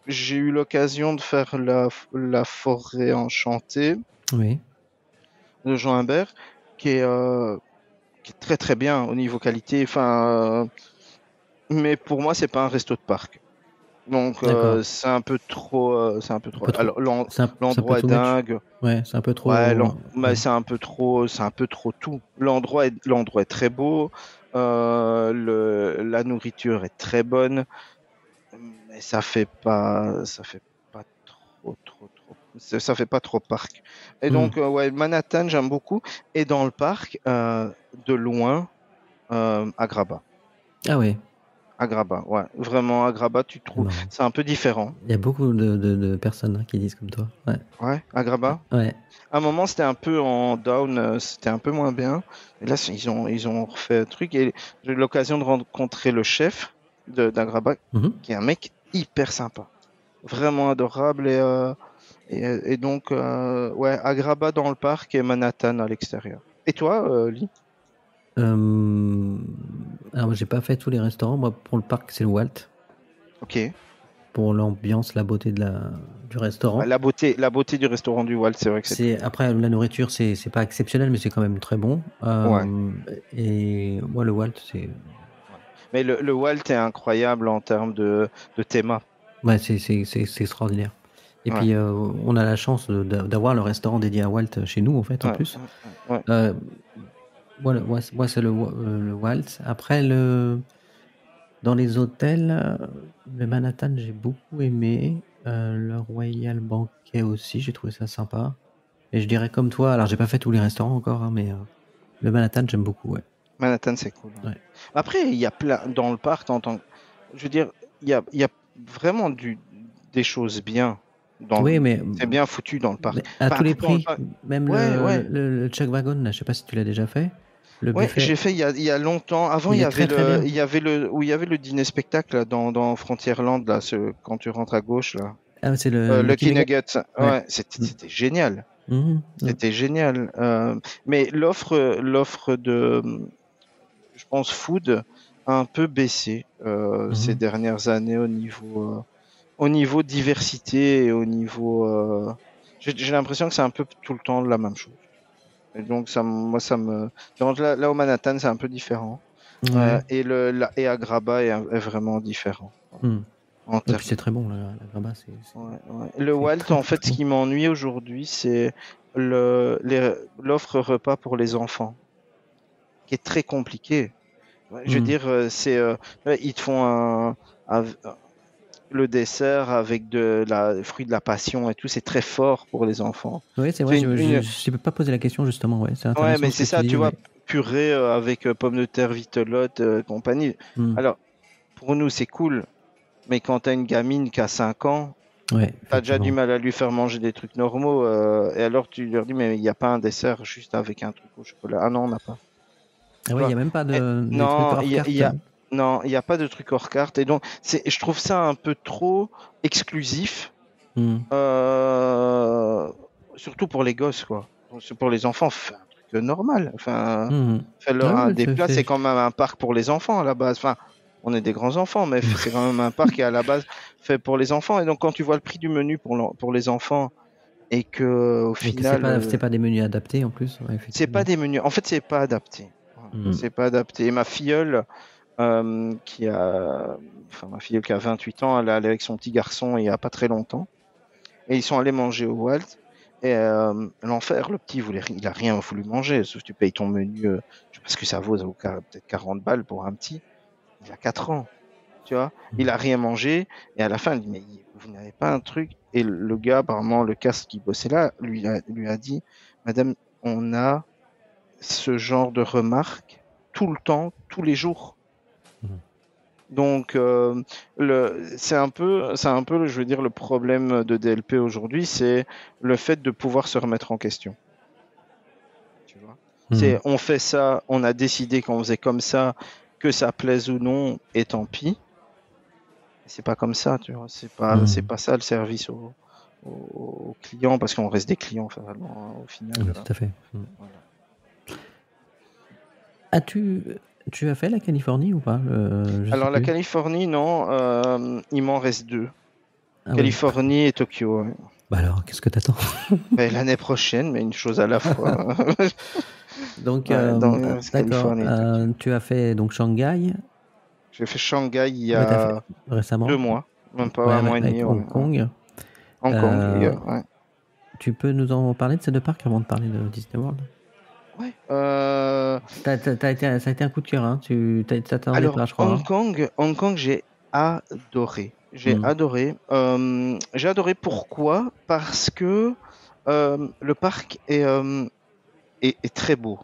j'ai eu l'occasion de faire la forêt enchantée Oui. de Jean Humbert, qui est très très bien au niveau qualité. Mais pour moi, c'est pas un resto de parc. Donc D'accord. c'est un peu trop, c'est un peu Un trop. peu trop. Alors C'est un peu l'endroit est too much. dingue. Ouais, c'est un peu trop. Ouais, mais Ouais. c'est un peu trop tout. L'endroit est très beau. La nourriture est très bonne, mais ça fait pas trop. Ça fait pas trop parc. Et Hmm. donc ouais, Manhattan j'aime beaucoup. Et dans le parc, de loin, Agrabah. Ah ouais, Agrabah, ouais, vraiment Agrabah, tu c'est trouves, marrant. c'est un peu différent. Il y a beaucoup de personnes hein, qui disent comme toi. Ouais. Ouais, Agrabah. Ouais. À un moment, c'était un peu en down, c'était un peu moins bien. Et là, ils ont refait un truc. Et j'ai eu l'occasion de rencontrer le chef d'Agrabah, Mhm. qui est un mec hyper sympa. Vraiment adorable. Et donc, ouais, Agrabah dans le parc et Manhattan à l'extérieur. Et toi, Lee? Alors, moi, j'ai pas fait tous les restaurants. Moi, pour le parc, c'est le Walt. Ok. Pour l'ambiance, la beauté du restaurant. La beauté du restaurant du Walt, c'est vrai que c'est. Après, la nourriture, c'est pas exceptionnel, mais c'est quand même très bon. Ouais. Et moi, le Walt, c'est. Mais le Walt est incroyable en termes de thème. Ouais, c'est extraordinaire. Et Ouais. puis, on a la chance d'avoir le restaurant dédié à Walt chez nous, en fait, en Ouais, plus. ouais. Moi, c'est le Walt. Après, dans les hôtels, le Manhattan, j'ai beaucoup aimé. Le Royal Banquet aussi, j'ai trouvé ça sympa. Et je dirais comme toi, alors j'ai pas fait tous les restaurants encore, hein, mais le Manhattan, j'aime beaucoup, ouais. Manhattan, c'est cool. Ouais. Après, il y a plein dans le parc, je veux dire, il y a vraiment des choses bien Oui, mais c'est bien foutu dans le parc. à tous les Dans le prix, parc. même Ouais, ouais. le Chuck Wagon, là, je sais pas si tu l'as déjà fait. Le Ouais, buffet, j'ai fait il y a longtemps. Avant, il est très très bien. il y avait où il y avait le dîner spectacle là, dans Frontierland là, quand tu rentres à gauche là. Ah, c'est le Lucky Nugget. Nuggets. Ouais. Ouais, c'était génial. Mhm. C'était génial. Mais l'offre de, je pense, food a un peu baissé ces Mhm. dernières années au niveau diversité et au niveau. J'ai l'impression que c'est un peu tout le temps la même chose. Et donc moi ça me. Donc là au Manhattan c'est un peu différent. Ouais. Et Agrabah est vraiment différent. Mhm. En Et puis termes. c'est très bon, la Graba, Ouais, ouais. Le c'est Walt, très en très fait, très ce bon. qui m'ennuie aujourd'hui, c'est l'offre repas pour les enfants, qui est très compliqué. Ouais, je veux Mhm. dire, ouais, ils te font le dessert avec fruit de la passion et tout, c'est très fort pour les enfants. Oui, c'est vrai, C'est je peux pas poser la question justement, ouais, c'est ouais, intéressant mais ce que c'est tu ça, tu dis, vois, mais. purée avec pommes de terre, vitelotte, compagnie. Mhm. Alors, pour nous, c'est cool, mais quand t'as une gamine qui a 5 ans, Ouais, t'as déjà du effectivement. mal à lui faire manger des trucs normaux, et alors tu leur dis, mais il n'y a pas un dessert juste avec un truc au chocolat. Ah non, on n'a pas. Ah Tu ouais, il vois? y a même pas Eh, des trucs non, hors carte. non, il y a pas de truc hors carte. Et donc, je trouve ça un peu trop exclusif, Mhm. euh, surtout pour les gosses, quoi. Pour les enfants, fais un truc normal. Enfin, Mhm. fais-leur Ouais, ouais, des plats, c'est quand même un parc pour les enfants à la base. Enfin, on est des grands enfants, mais c'est quand même un parc qui est à la base fait pour les enfants. Et donc, quand tu vois le prix du menu pour les enfants et que au Et que final, c'est pas des menus adaptés en plus, ouais, c'est pas effectivement. des menus. En fait, c'est pas adapté. Voilà. Mhm. C'est pas adapté. Et ma filleule, ma filleule qui a 28 ans, elle est allée avec son petit garçon il y a pas très longtemps. Et ils sont allés manger au Walt. Et l'enfer, le petit, il a rien voulu manger. Sauf que tu payes ton menu, je sais pas ce que ça vaut peut-être 40 balles pour un petit. Il a 4 ans, tu vois. Il a rien mangé. Et à la fin, il dit, mais vous n'avez pas un truc? Et le gars, apparemment, le casque qui bossait là, lui a dit, Madame, on a ce genre de remarques tout le temps, tous les jours. Mhm. Donc, c'est un peu, je veux dire, le problème de DLP aujourd'hui, c'est le fait de pouvoir se remettre en question. Tu vois, Mhm. on fait ça, on a décidé qu'on faisait comme ça, que ça plaise ou non, et tant pis. C'est pas comme ça, tu vois. C'est pas ça le service aux clients, parce qu'on reste des clients, finalement, au final. Oui, tout à fait. Mhm. Voilà. Tu as fait la Californie ou pas? Je sais Alors, la plus. Californie, non, il m'en reste 2. Ah oui. Californie et Tokyo. Ouais. Bah alors, qu'est-ce que t'attends? Mais l'année prochaine, mais une chose à la fois. Donc, C'est d'accord. Californie et Tokyo. Tu as fait donc Shanghai J'ai fait Shanghai il y Ouais, t'as fait a récemment 2 mois, même pas Ouais, un mois et avec demi. Hong Ouais. Kong. Hong Kong, ouais. Tu peux nous en parler de ces deux parcs avant de parler de Disney World? Ouais. Ça a été un coup de cœur, hein. Ça t'attendais Alors, pas, je crois. Hong Kong, j'ai adoré. Mm. J'ai adoré pourquoi? Parce que le parc est très beau.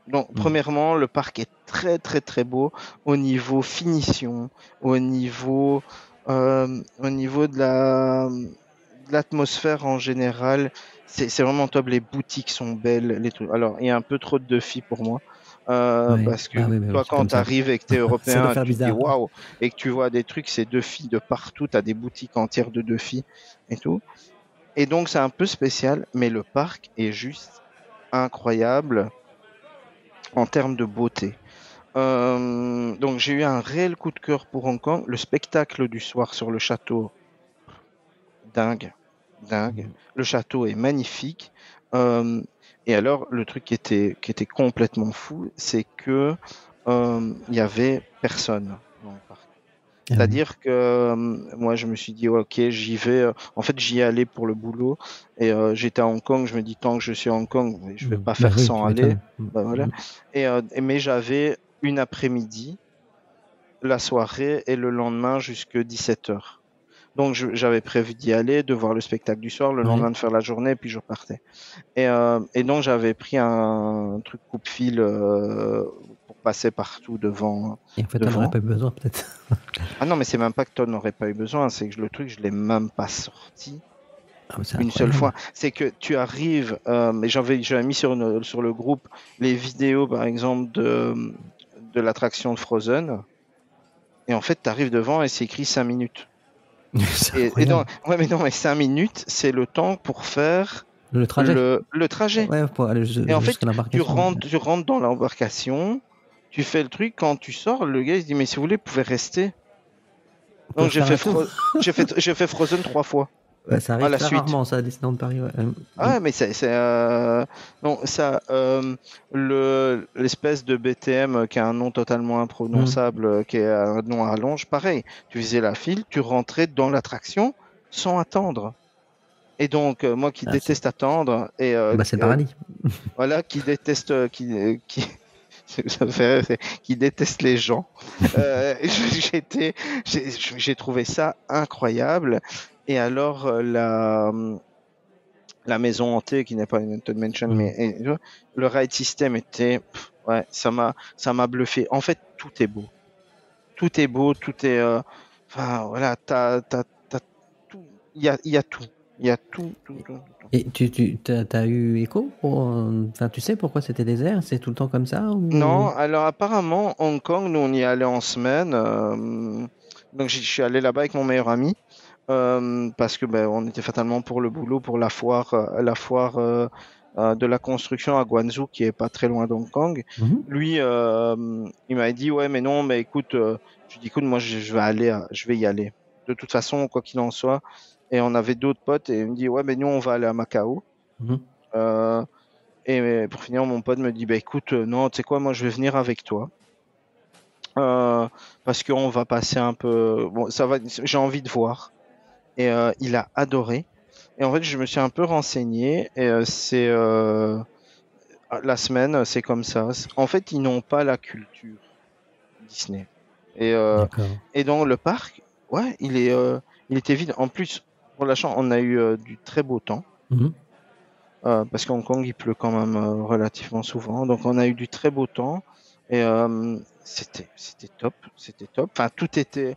Donc, premièrement, le parc est très très très beau au niveau finition, au niveau de l'atmosphère en général. C'est vraiment top. Les boutiques sont belles, les trucs. Alors, il y a un peu trop de filles pour moi. Ouais. Parce que Bah oui, toi, c'est quand comme tu ça. arrives et que tu es Ça européen, doit faire tu te dis bizarre. waouh, et que tu vois des trucs, c'est deux filles de partout, tu as des boutiques entières de deux filles et tout. Et donc, c'est un peu spécial, mais le parc est juste incroyable en termes de beauté. Donc, j'ai eu un réel coup de cœur pour Hong Kong. Le spectacle du soir sur le château, dingue. Le château est magnifique. Et alors, le truc qui était complètement fou, c'est que il y avait personne dans le parc. Ah C'est-à-dire que moi, je me suis dit, ok, j'y vais. En fait, j'y allais pour le boulot et j'étais à Hong Kong. Je me dis, tant que je suis à Hong Kong, je vais pas faire oui, sans tu aller. m'étonnes. Bah, voilà. Mais j'avais une après-midi, la soirée et le lendemain jusque 17h. Donc, j'avais prévu d'y aller, de voir le spectacle du soir, le lendemain de faire la journée, puis je repartais. Et donc, j'avais pris un truc coupe-fil pour passer partout devant. Et en fait, on n'aurait pas eu besoin, peut-être. Ah non, mais c'est même pas que toi n'aurais pas eu besoin, c'est que le truc, je l'ai même pas sorti une seule fois. C'est que tu arrives, mais j'avais mis sur le groupe les vidéos, par exemple, de l'attraction de Frozen. Et en fait, tu arrives devant et c'est écrit 5 minutes. Mais non, mais 5 minutes, c'est le temps pour faire le trajet. Le trajet. Ouais, pour aller et en fait, tu rentres dans l'embarcation, tu fais le truc, quand tu sors, le gars il se dit mais si vous voulez, vous pouvez rester. Donc j'ai fait Frozen 3 fois. Ouais, ça arrive très rarement, ça, à Disneyland Paris. Ouais. Ah, mais non, ça, l'espèce de BTM qui a un nom totalement imprononçable, qui est un nom à rallonge, pareil. Tu faisais la file, tu rentrais dans l'attraction sans attendre. Et donc, moi qui déteste attendre, et c'est le paradis. Voilà, qui déteste, ça me fait rire, qui déteste les gens. J'ai trouvé ça incroyable. Et alors, la maison hantée, qui n'est pas une Haunted Mansion, mais le ride system était, ça m'a bluffé. En fait, tout est beau. Tout est beau, tout est, enfin, voilà, t'as tout, il y a tout. Il y a tout. Et tu as eu écho enfin, tu sais pourquoi c'était désert? C'est tout le temps comme ça ou... Non, alors apparemment, Hong Kong, nous on y allait en semaine. Donc je suis allé là-bas avec mon meilleur ami. Parce que on était fatalement pour le boulot, pour la foire de la construction à Guangzhou, qui est pas très loin d'Hong Kong. Lui, il m'avait dit ouais, mais non, mais écoute, je lui dis écoute, moi je vais y aller. De toute façon, quoi qu'il en soit. Et on avait d'autres potes et il me dit ouais, mais nous on va aller à Macao. Et pour finir, mon pote me dit écoute, non, tu sais quoi, moi je vais venir avec toi. Parce qu'on va passer un peu. Bon, ça va. J'ai envie de voir. Et il a adoré. Et en fait, je me suis un peu renseigné. Et c'est la semaine, c'est comme ça. En fait, ils n'ont pas la culture Disney. Et donc le parc, ouais, il était vide. En plus, pour la chance, on a eu du très beau temps. Parce qu'Hong Kong, il pleut quand même relativement souvent. Donc, on a eu du très beau temps. Et c'était top. Enfin, tout était.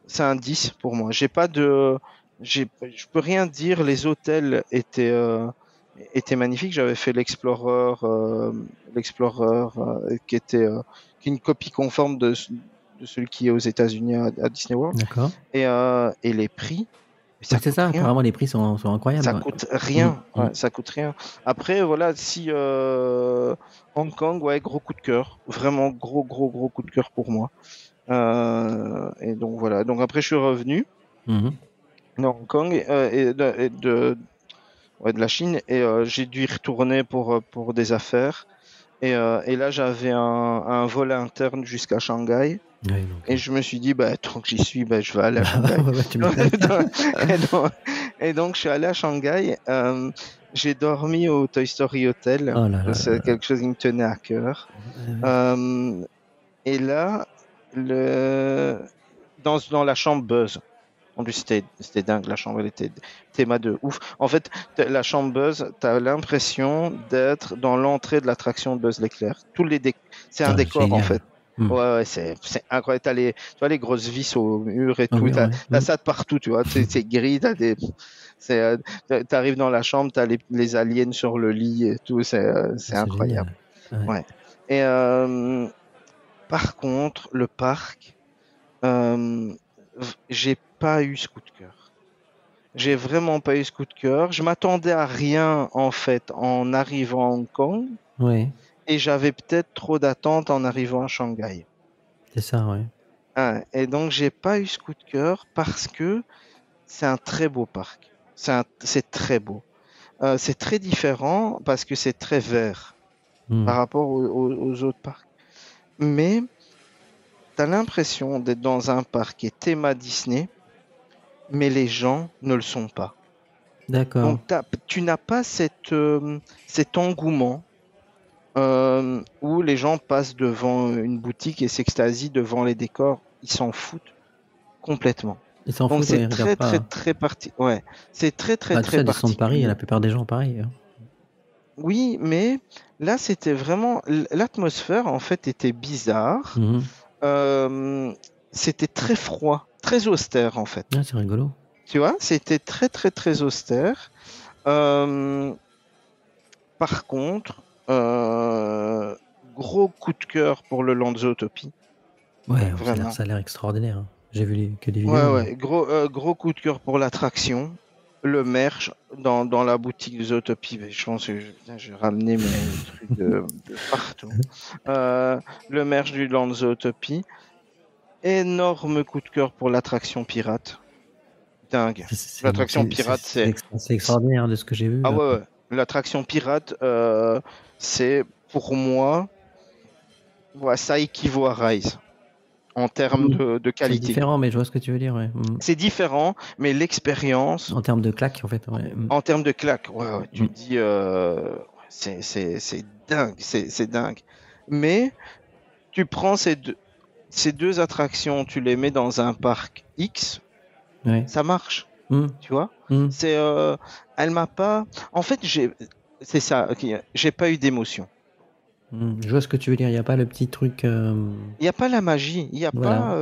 C'est un 10 pour moi. Je peux rien dire. Les hôtels étaient magnifiques. J'avais fait l'Explorer, qui est une copie conforme de celui qui est aux États-Unis à Disney World. D'accord. Et les prix. C'est ça, apparemment les prix sont incroyables. Ça coûte rien. Ça coûte rien. Après, voilà, si Hong Kong, ouais, gros coup de cœur. Vraiment gros coup de cœur pour moi. Et donc voilà. Donc après, je suis revenu. Mhm. de Hong Kong de la Chine, et j'ai dû y retourner pour des affaires. Et là, j'avais un vol interne jusqu'à Shanghai. Ouais, donc, Et je me suis dit, tant que j'y suis, je vais aller à Shanghai. ouais, tu m'étonnes. et donc, je suis allé à Shanghai. J'ai dormi au Toy Story Hotel. Oh là là C'est là. quelque chose qui me tenait à cœur. Et là, dans la chambre Buzz. En plus, c'était dingue, la chambre, elle était théma de ouf. En fait, la chambre Buzz, t'as l'impression d'être dans l'entrée de l'attraction de Buzz l'éclair. C'est un décor, génial. en fait. Ouais, c'est incroyable. Tu vois les grosses vis au mur et tout. mur, T'as ouais. ça de partout, tu vois. C'est gris, t'arrives dans la chambre, t'as les aliens sur le lit et tout. C'est incroyable. Génial. Ouais. Et par contre, le parc, j'ai pas eu ce coup de cœur. J'ai vraiment pas eu ce coup de cœur. Je m'attendais à rien, en fait, en arrivant à Hong Kong. Ouais, Et j'avais peut-être trop d'attentes en arrivant à Shanghai. c'est ça, ouais. Et donc, j'ai pas eu ce coup de cœur parce que c'est un très beau parc. C'est très beau. C'est très différent parce que c'est très vert par rapport aux autres parcs. Mais tu as l'impression d'être dans un parc qui est théma Disney, mais les gens ne le sont pas. D'accord. Donc, tu n'as pas cet engouement où les gens passent devant une boutique et s'extasient devant les décors. Ils s'en foutent complètement. Ils s'en Donc foutent, c'est ils regardent pas. très parti. Ouais, c'est très Bah, tu sais, ils sont de Paris, et la plupart des gens pareil. Oui, mais là c'était vraiment l'atmosphère en fait était bizarre. C'était très froid, très austère en fait. Ah, c'est rigolo. Tu vois, c'était très austère. Par contre, gros coup de cœur pour le Land Zootopie. Ouais, vraiment. ça a l'air extraordinaire. J'ai vu que des vidéos. Ouais, gros coup de cœur pour l'attraction. Le merch dans la boutique de Zootopie. Je pense que j'ai ramené mes trucs de partout. Le merch du Land Zootopie. Énorme coup de cœur pour l'attraction pirate. Dingue. L'attraction pirate, c'est extraordinaire de ce que j'ai vu. Ah ouais. L'attraction pirate, c'est pour moi, ça équivaut à Rise en termes de qualité. C'est différent, mais je vois ce que tu veux dire. Ouais. C'est différent, mais l'expérience. En termes de claque, en fait. Ouais. En termes de claque, tu te dis, c'est dingue, c'est dingue. Mais tu prends ces deux attractions, tu les mets dans un parc X, ça marche. Tu vois, c'est, elle m'a pas. En fait, c'est ça. J'ai pas eu d'émotion. Je vois ce que tu veux dire. Il n'y a pas le petit truc. Il n'y a pas la magie. Il n'y a pas.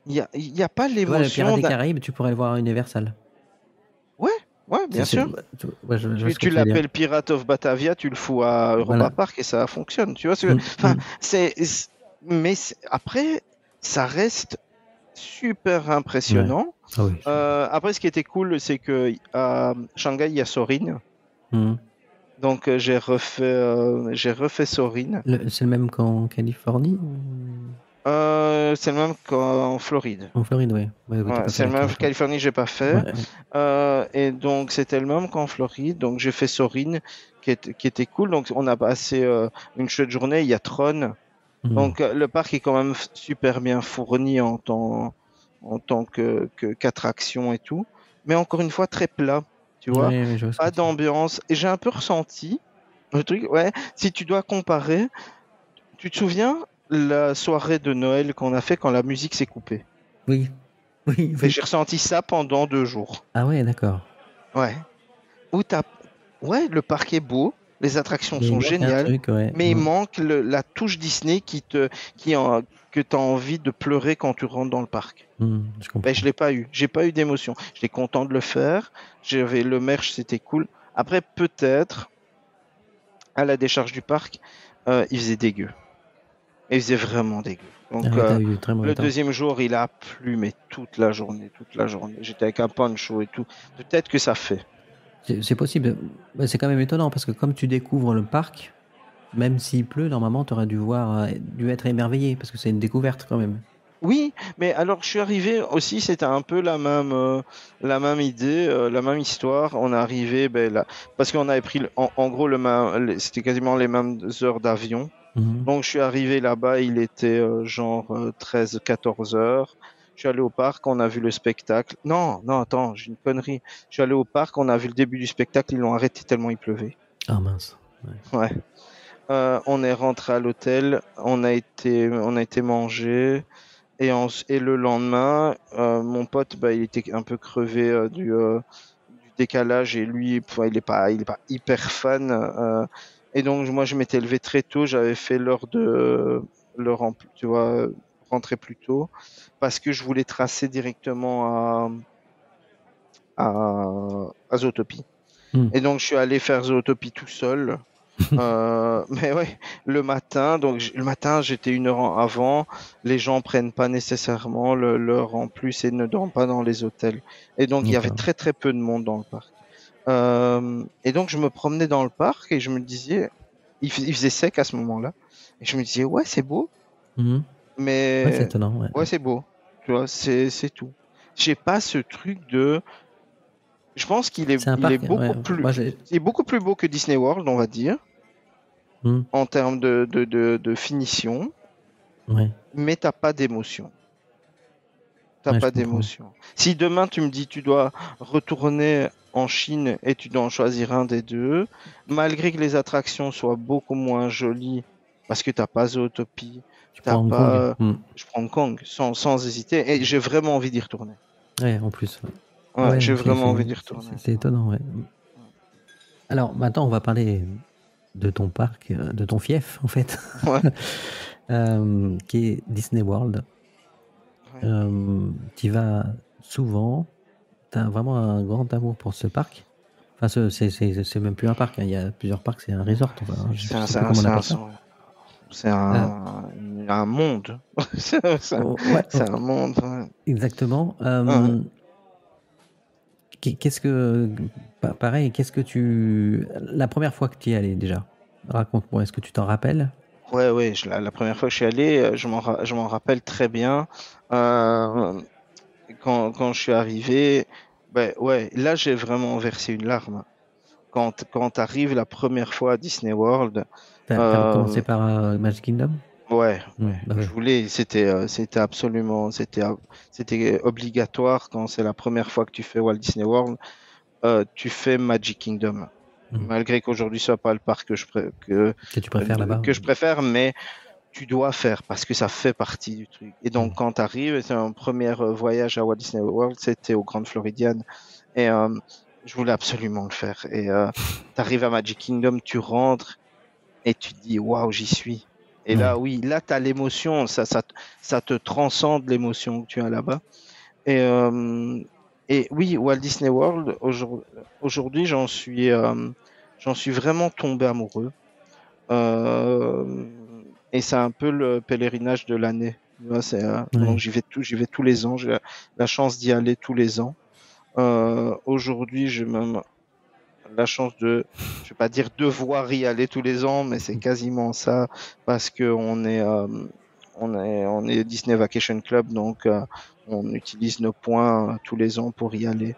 Il y a pas l'émotion. Le Pirates des Caraïbes, tu pourrais le voir à Universal. Ouais, bien sûr. Tu l'appelles Pirate of Batavia, tu le fous à Europa Park et ça fonctionne. Tu vois, mais après, ça reste super impressionnant. Ah oui. Après, ce qui était cool, c'est que à Shanghai, il y a Sorin. Donc, j'ai refait Sorin. C'est le même qu'en Californie c'est le même qu'en Floride. En Floride, oui. C'est le même qu'en Californie, j'ai pas fait. Et donc, c'était le même qu'en Floride. Donc, j'ai fait Sorin, qui était cool. Donc, on a passé une chouette journée. Il y a Tron. Donc, le parc est quand même super bien fourni en tant qu'attraction et tout. Mais encore une fois, très plat. Tu vois, pas d'ambiance. Et j'ai un peu ressenti le truc. Ouais, si tu dois comparer, tu te souviens la soirée de Noël qu'on a fait quand la musique s'est coupée? Oui. Et j'ai ressenti ça pendant 2 jours. Ah ouais, d'accord. Ouais. Ouais, le parc est beau, les attractions sont géniales, mais il manque la touche Disney que tu as envie de pleurer quand tu rentres dans le parc. Je comprends. Je l'ai pas eu. J'ai pas eu d'émotion. J'étais content de le faire. J'avais le merch, c'était cool. Après, peut-être, à la décharge du parc, il faisait dégueu. Il faisait vraiment dégueu. Donc, le deuxième jour, il a plu, mais toute la journée. J'étais avec un poncho et tout. Peut-être que ça fait. C'est possible. C'est quand même étonnant parce que comme tu découvres le parc, même s'il pleut, normalement, tu aurais dû être émerveillé parce que c'est une découverte quand même. Oui, mais alors je suis arrivé aussi, c'était un peu la même idée, la même histoire. On est arrivé, parce qu'on avait pris, en gros, c'était quasiment les mêmes heures d'avion. Mhm. Donc je suis arrivé là-bas, il était genre 13-14 heures. Je suis allé au parc, on a vu le spectacle. Non, non, attends, j'ai une connerie. Je suis allé au parc, on a vu le début du spectacle, ils l'ont arrêté tellement il pleuvait. Ah mince. Ouais. Ouais. On est rentré à l'hôtel, on a été manger. Et le lendemain, mon pote, il était un peu crevé du décalage et lui, il est pas hyper fan. Et donc moi, je m'étais levé très tôt, j'avais fait tu vois, rentrer plus tôt parce que je voulais tracer directement à Zootopie. Hmm. Et donc je suis allé faire Zootopie tout seul. Mais ouais, le matin, j'étais 1 heure avant. Les gens prennent pas nécessairement l'heure en plus et ne dorment pas dans les hôtels. Et donc, il y avait D'accord. très très peu de monde dans le parc. Et donc, je me promenais dans le parc et je me disais, il faisait sec à ce moment-là. Et je me disais, ouais, c'est beau, Mhm. Ouais, c'est mais étonnant. Ouais. ouais, c'est beau. Tu vois, c'est tout. J'ai pas ce truc de. Je pense C'est un il est parc. Ouais. Moi, j'ai. il est beaucoup plus beau que Disney World, on va dire, Mhm. en termes de finition. Ouais. Mais t'as pas d'émotion. T'as Ouais, je pas comprends. d'émotion. Si demain tu me dis tu dois retourner en Chine et tu dois en choisir un des deux, malgré que les attractions soient beaucoup moins jolies, parce que t'as pas Zootopie, Tu t'as prends Hong Kong. pas, je prends Hong Kong sans hésiter, et j'ai vraiment envie d'y retourner. Ouais, en plus. Ouais, Ouais, ouais, j'ai donc vraiment envie d'y retourner. c'est étonnant. Ouais. Alors maintenant, on va parler de ton parc, de ton fief en fait, Ouais. qui est Disney World. Ouais. Tu y vas souvent. Tu as vraiment un grand amour pour ce parc. Enfin, c'est même plus un parc. Hein. Il y a plusieurs parcs. C'est un resort. Enfin, je sais plus comment on appelle ça. C'est un monde. C'est Ouais, un monde. Ouais. exactement. Ouais. Qu'est-ce que, pareil, qu'est-ce que la première fois que tu y es allé déjà, raconte-moi, est-ce que tu t'en rappelles? Ouais, la première fois que je suis allé, je m'en rappelle très bien. Euh, quand je suis arrivé, ouais, là j'ai vraiment versé une larme. Quand t'arrives la première fois à Disney World, T'as commencé par Magic Kingdom? ouais, Bah ouais. c'était obligatoire quand c'est la première fois que tu fais Walt Disney World, tu fais Magic Kingdom. Malgré qu'aujourd'hui ce soit pas le parc Que tu préfères là-bas? que je préfère, mais tu dois faire parce que ça fait partie du truc. Et donc, quand tu arrives, c'est un premier voyage à Walt Disney World, c'était au Grand Floridian. Et je voulais absolument le faire. Et tu arrives à Magic Kingdom, tu rentres et tu te dis, waouh, j'y suis. Et là, oui, là, tu as l'émotion, ça te transcende l'émotion que tu as là-bas. Et oui, Walt Disney World, aujourd'hui, j'en suis vraiment tombé amoureux. Et c'est un peu le pèlerinage de l'année. Donc j'y vais tous les ans. J'ai la chance d'y aller tous les ans. Aujourd'hui, j'ai même la chance je vais pas dire devoir y aller tous les ans, mais c'est quasiment ça parce que on est Disney Vacation Club, donc on utilise nos points tous les ans pour y aller.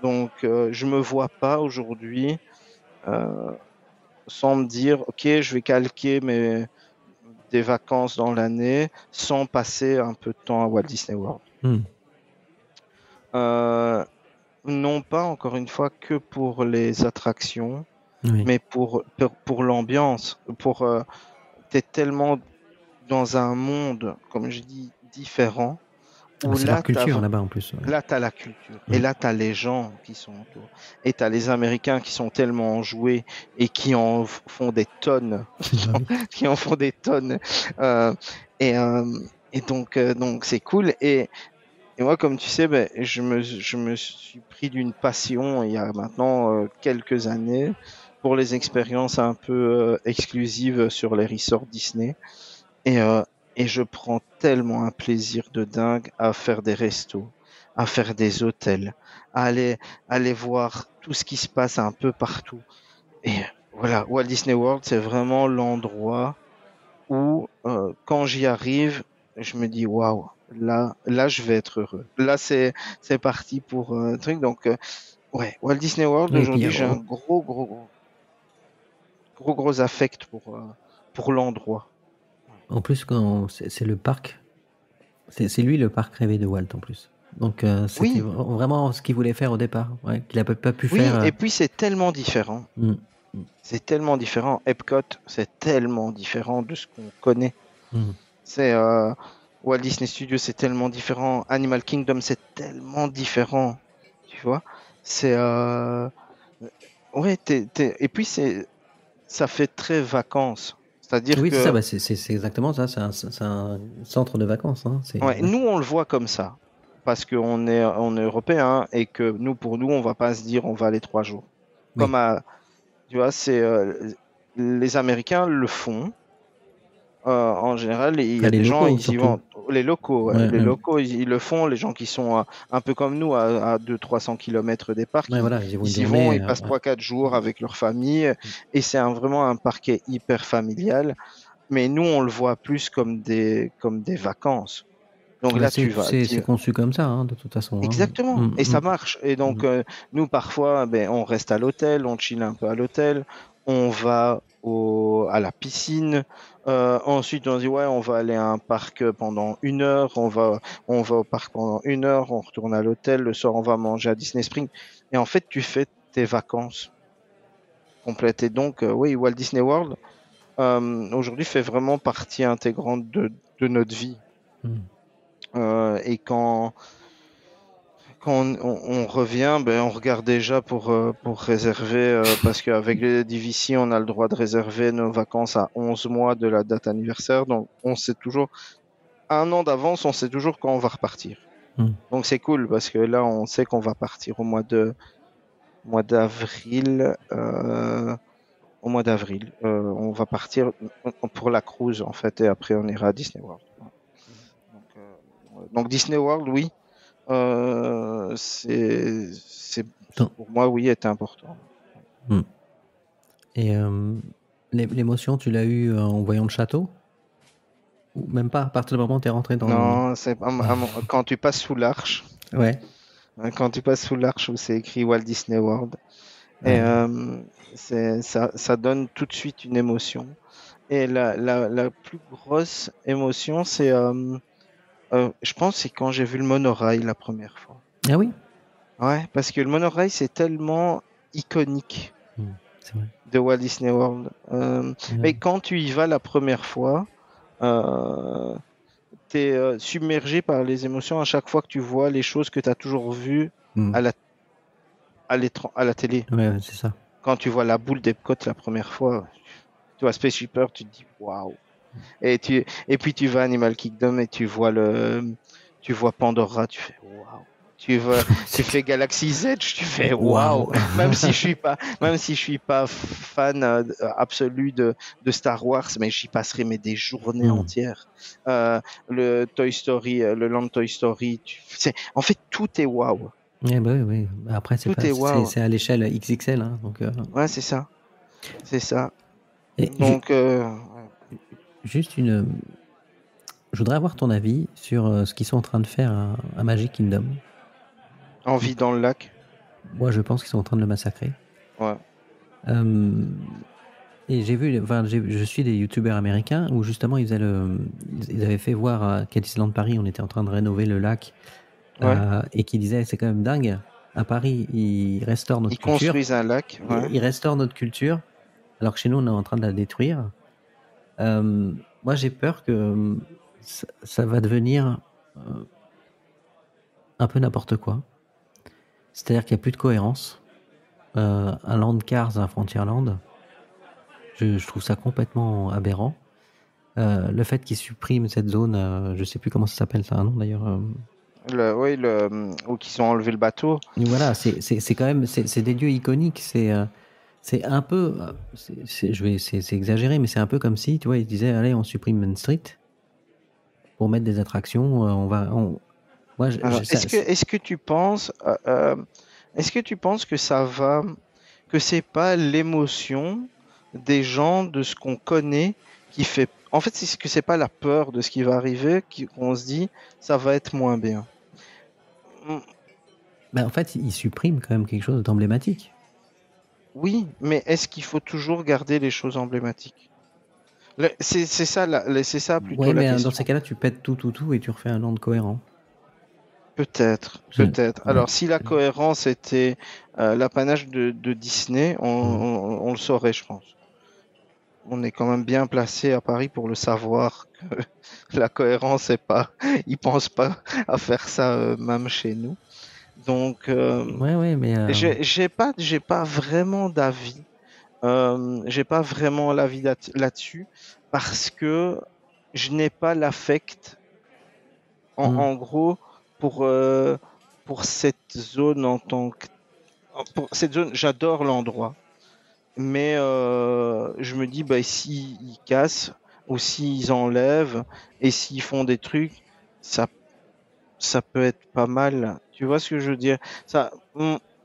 Donc je me vois pas aujourd'hui sans me dire, ok, je vais calquer des vacances dans l'année sans passer un peu de temps à Walt Disney World. Non pas, encore une fois, que pour les attractions, mais pour l'ambiance. T'es tellement dans un monde, comme je dis, différent. C'est leur culture là-bas en plus. Ouais. Là, tu as la culture. Et là, tu as les gens qui sont autour. Et tu as les Américains qui sont tellement enjoués et qui en font des tonnes. Qui en font des tonnes. Et donc, c'est cool. Et moi, comme tu sais, je me suis pris d'une passion il y a maintenant quelques années pour les expériences un peu exclusives sur les resorts Disney. Et je prends tellement un plaisir de dingue à faire des restos, à faire des hôtels, à aller voir tout ce qui se passe un peu partout. Et voilà, Walt Disney World, c'est vraiment l'endroit où, quand j'y arrive, je me dis waouh, là, je vais être heureux. Là, c'est parti pour un truc. Donc, ouais, Walt Disney World, Oui, et puis aujourd'hui, j'ai un gros affect pour l'endroit. en plus, quand c'est le parc, c'est lui le parc rêvé de Walt en plus. Donc c'était Oui, vraiment ce qu'il voulait faire au départ, ouais, qu'il n'a pas pu oui, faire. et puis c'est tellement différent. Mm, C'est tellement différent. Epcot, c'est tellement différent de ce qu'on connaît. mm. C'est Walt Disney Studios, c'est tellement différent. Animal Kingdom, c'est tellement différent. Tu vois? C'est ouais, et puis ça fait très vacances. C'est-à-dire Oui, c'est ça, que bah, c'est exactement ça. C'est un centre de vacances. Hein. ouais, nous on le voit comme ça parce qu'on est européen et que pour nous, on va pas se dire on va aller 3 jours. Oui. Comme tu vois, les Américains le font. En général, il y a Les des gens, locaux, ils y surtout. vont. Les locaux, ouais. Ouais, Les ouais. locaux, ils le font. Les gens qui sont un peu comme nous, à 200-300 km des parcs, Ouais, voilà, ils y vont une ils y vont, journée. ils passent 3-4 jours avec leur famille. Et c'est vraiment un parquet hyper familial. Mais nous, on le voit plus comme des vacances. Donc Bah, là, tu vas. c'est conçu comme ça, hein, de toute façon. Hein. Exactement. Mm, Et ça mm. marche. Et donc, nous, parfois, ben, on reste à l'hôtel, on chill un peu à l'hôtel, on va à la piscine. Ensuite, on dit, ouais, on va aller à un parc pendant 1 heure, on va au parc pendant 1 heure, on retourne à l'hôtel, le soir, on va manger à Disney Springs. Et en fait, tu fais tes vacances complètes. Et donc, oui, Walt Disney World, aujourd'hui, fait vraiment partie intégrante de notre vie. Et quand on revient, ben, on regarde déjà pour réserver, parce qu'avec les DVC, on a le droit de réserver nos vacances à 11 mois de la date anniversaire. Donc, on sait toujours, 1 an d'avance, on sait toujours quand on va repartir. Donc, c'est cool parce que là, on sait qu'on va partir au mois d'avril. Au mois d'avril, on va partir pour la cruise, en fait, et après, on ira à Disney World. Donc Disney World, oui. C'est pour moi, oui, est important. Et l'émotion, tu l'as eu en voyant le château? Ou même pas, à partir du moment où tu es rentré dans Non, c'est quand tu passes sous l'arche. Ouais. Quand tu passes sous l'arche où c'est écrit Walt Disney World. Et ça donne tout de suite une émotion. Et la plus grosse émotion, c'est, je pense, c'est quand j'ai vu le monorail la première fois. Ah oui? Ouais, parce que le monorail, c'est tellement iconique c'est vrai. de Walt Disney World. Mais quand tu y vas la première fois, tu es submergé par les émotions à chaque fois que tu vois les choses que tu as toujours vues à la télé. Ouais, c'est ça. Quand tu vois la boule d'Epcot la première fois, tu vois Spaceship Earth, tu te dis waouh. Et puis tu vas à Animal Kingdom et tu vois Pandora, tu fais waouh. Tu fais Galaxy's Edge, tu fais waouh. Même si je suis pas fan absolu de Star Wars, mais j'y passerai des journées entières. Le Toy Story, le Land Toy Story, en fait tout est waouh. Oui. Après, c'est à l'échelle XXL. Hein, donc, ouais, c'est ça. C'est ça. Et donc, juste je voudrais avoir ton avis sur ce qu'ils sont en train de faire à Magic Kingdom. En vie dans le lac. Moi, je pense qu'ils sont en train de le massacrer. Ouais. Et je suis des youtubeurs américains où justement ils avaient fait voir à Disneyland Paris, on était en train de rénover le lac. Ouais. Et qui disait c'est quand même dingue, à Paris ils restaurent notre culture, ils construisent un lac, ils restaurent notre culture alors que chez nous on est en train de la détruire. Moi j'ai peur que ça va devenir un peu n'importe quoi, c'est-à-dire qu'il n'y a plus de cohérence. Un Land Cars, un Frontierland, je trouve ça complètement aberrant. Le fait qu'ils suppriment cette zone, je sais plus comment ça s'appelle, ça a un nom d'ailleurs. Ou qu'ils ont enlevé le bateau. Et voilà, c'est quand même, c'est des lieux iconiques. C'est un peu, c'est exagéré, mais c'est un peu comme si, tu vois, ils disaient, allez, on supprime Main Street pour mettre des attractions. Est-ce que tu penses, que ça va, que c'est pas l'émotion des gens de ce qu'on connaît qui fait. En fait, c'est que c'est pas la peur de ce qui va arriver qu'on se dit ça va être moins bien. Bah, en fait, il supprime quand même quelque chose d'emblématique. Oui, mais est-ce qu'il faut toujours garder les choses emblématiques? C'est ça, c'est ça plutôt Ouais, la mais question. dans ces cas-là, tu pètes tout et tu refais un land cohérent. Peut-être. Ouais. Alors, si la cohérence était l'apanage de Disney, on le saurait, je pense. On est quand même bien placé à Paris pour le savoir que la cohérence c'est pas, ils pensent pas à faire ça même chez nous. Donc, Ouais, mais j'ai pas vraiment d'avis. J'ai pas vraiment l'avis là-dessus parce que je n'ai pas l'affect. En gros, pour cette zone en tant que pour cette zone, j'adore l'endroit, mais je me dis bah s'ils cassent ou s'ils enlèvent et s'ils font des trucs, ça peut être pas mal. Tu vois ce que je veux dire? Ça,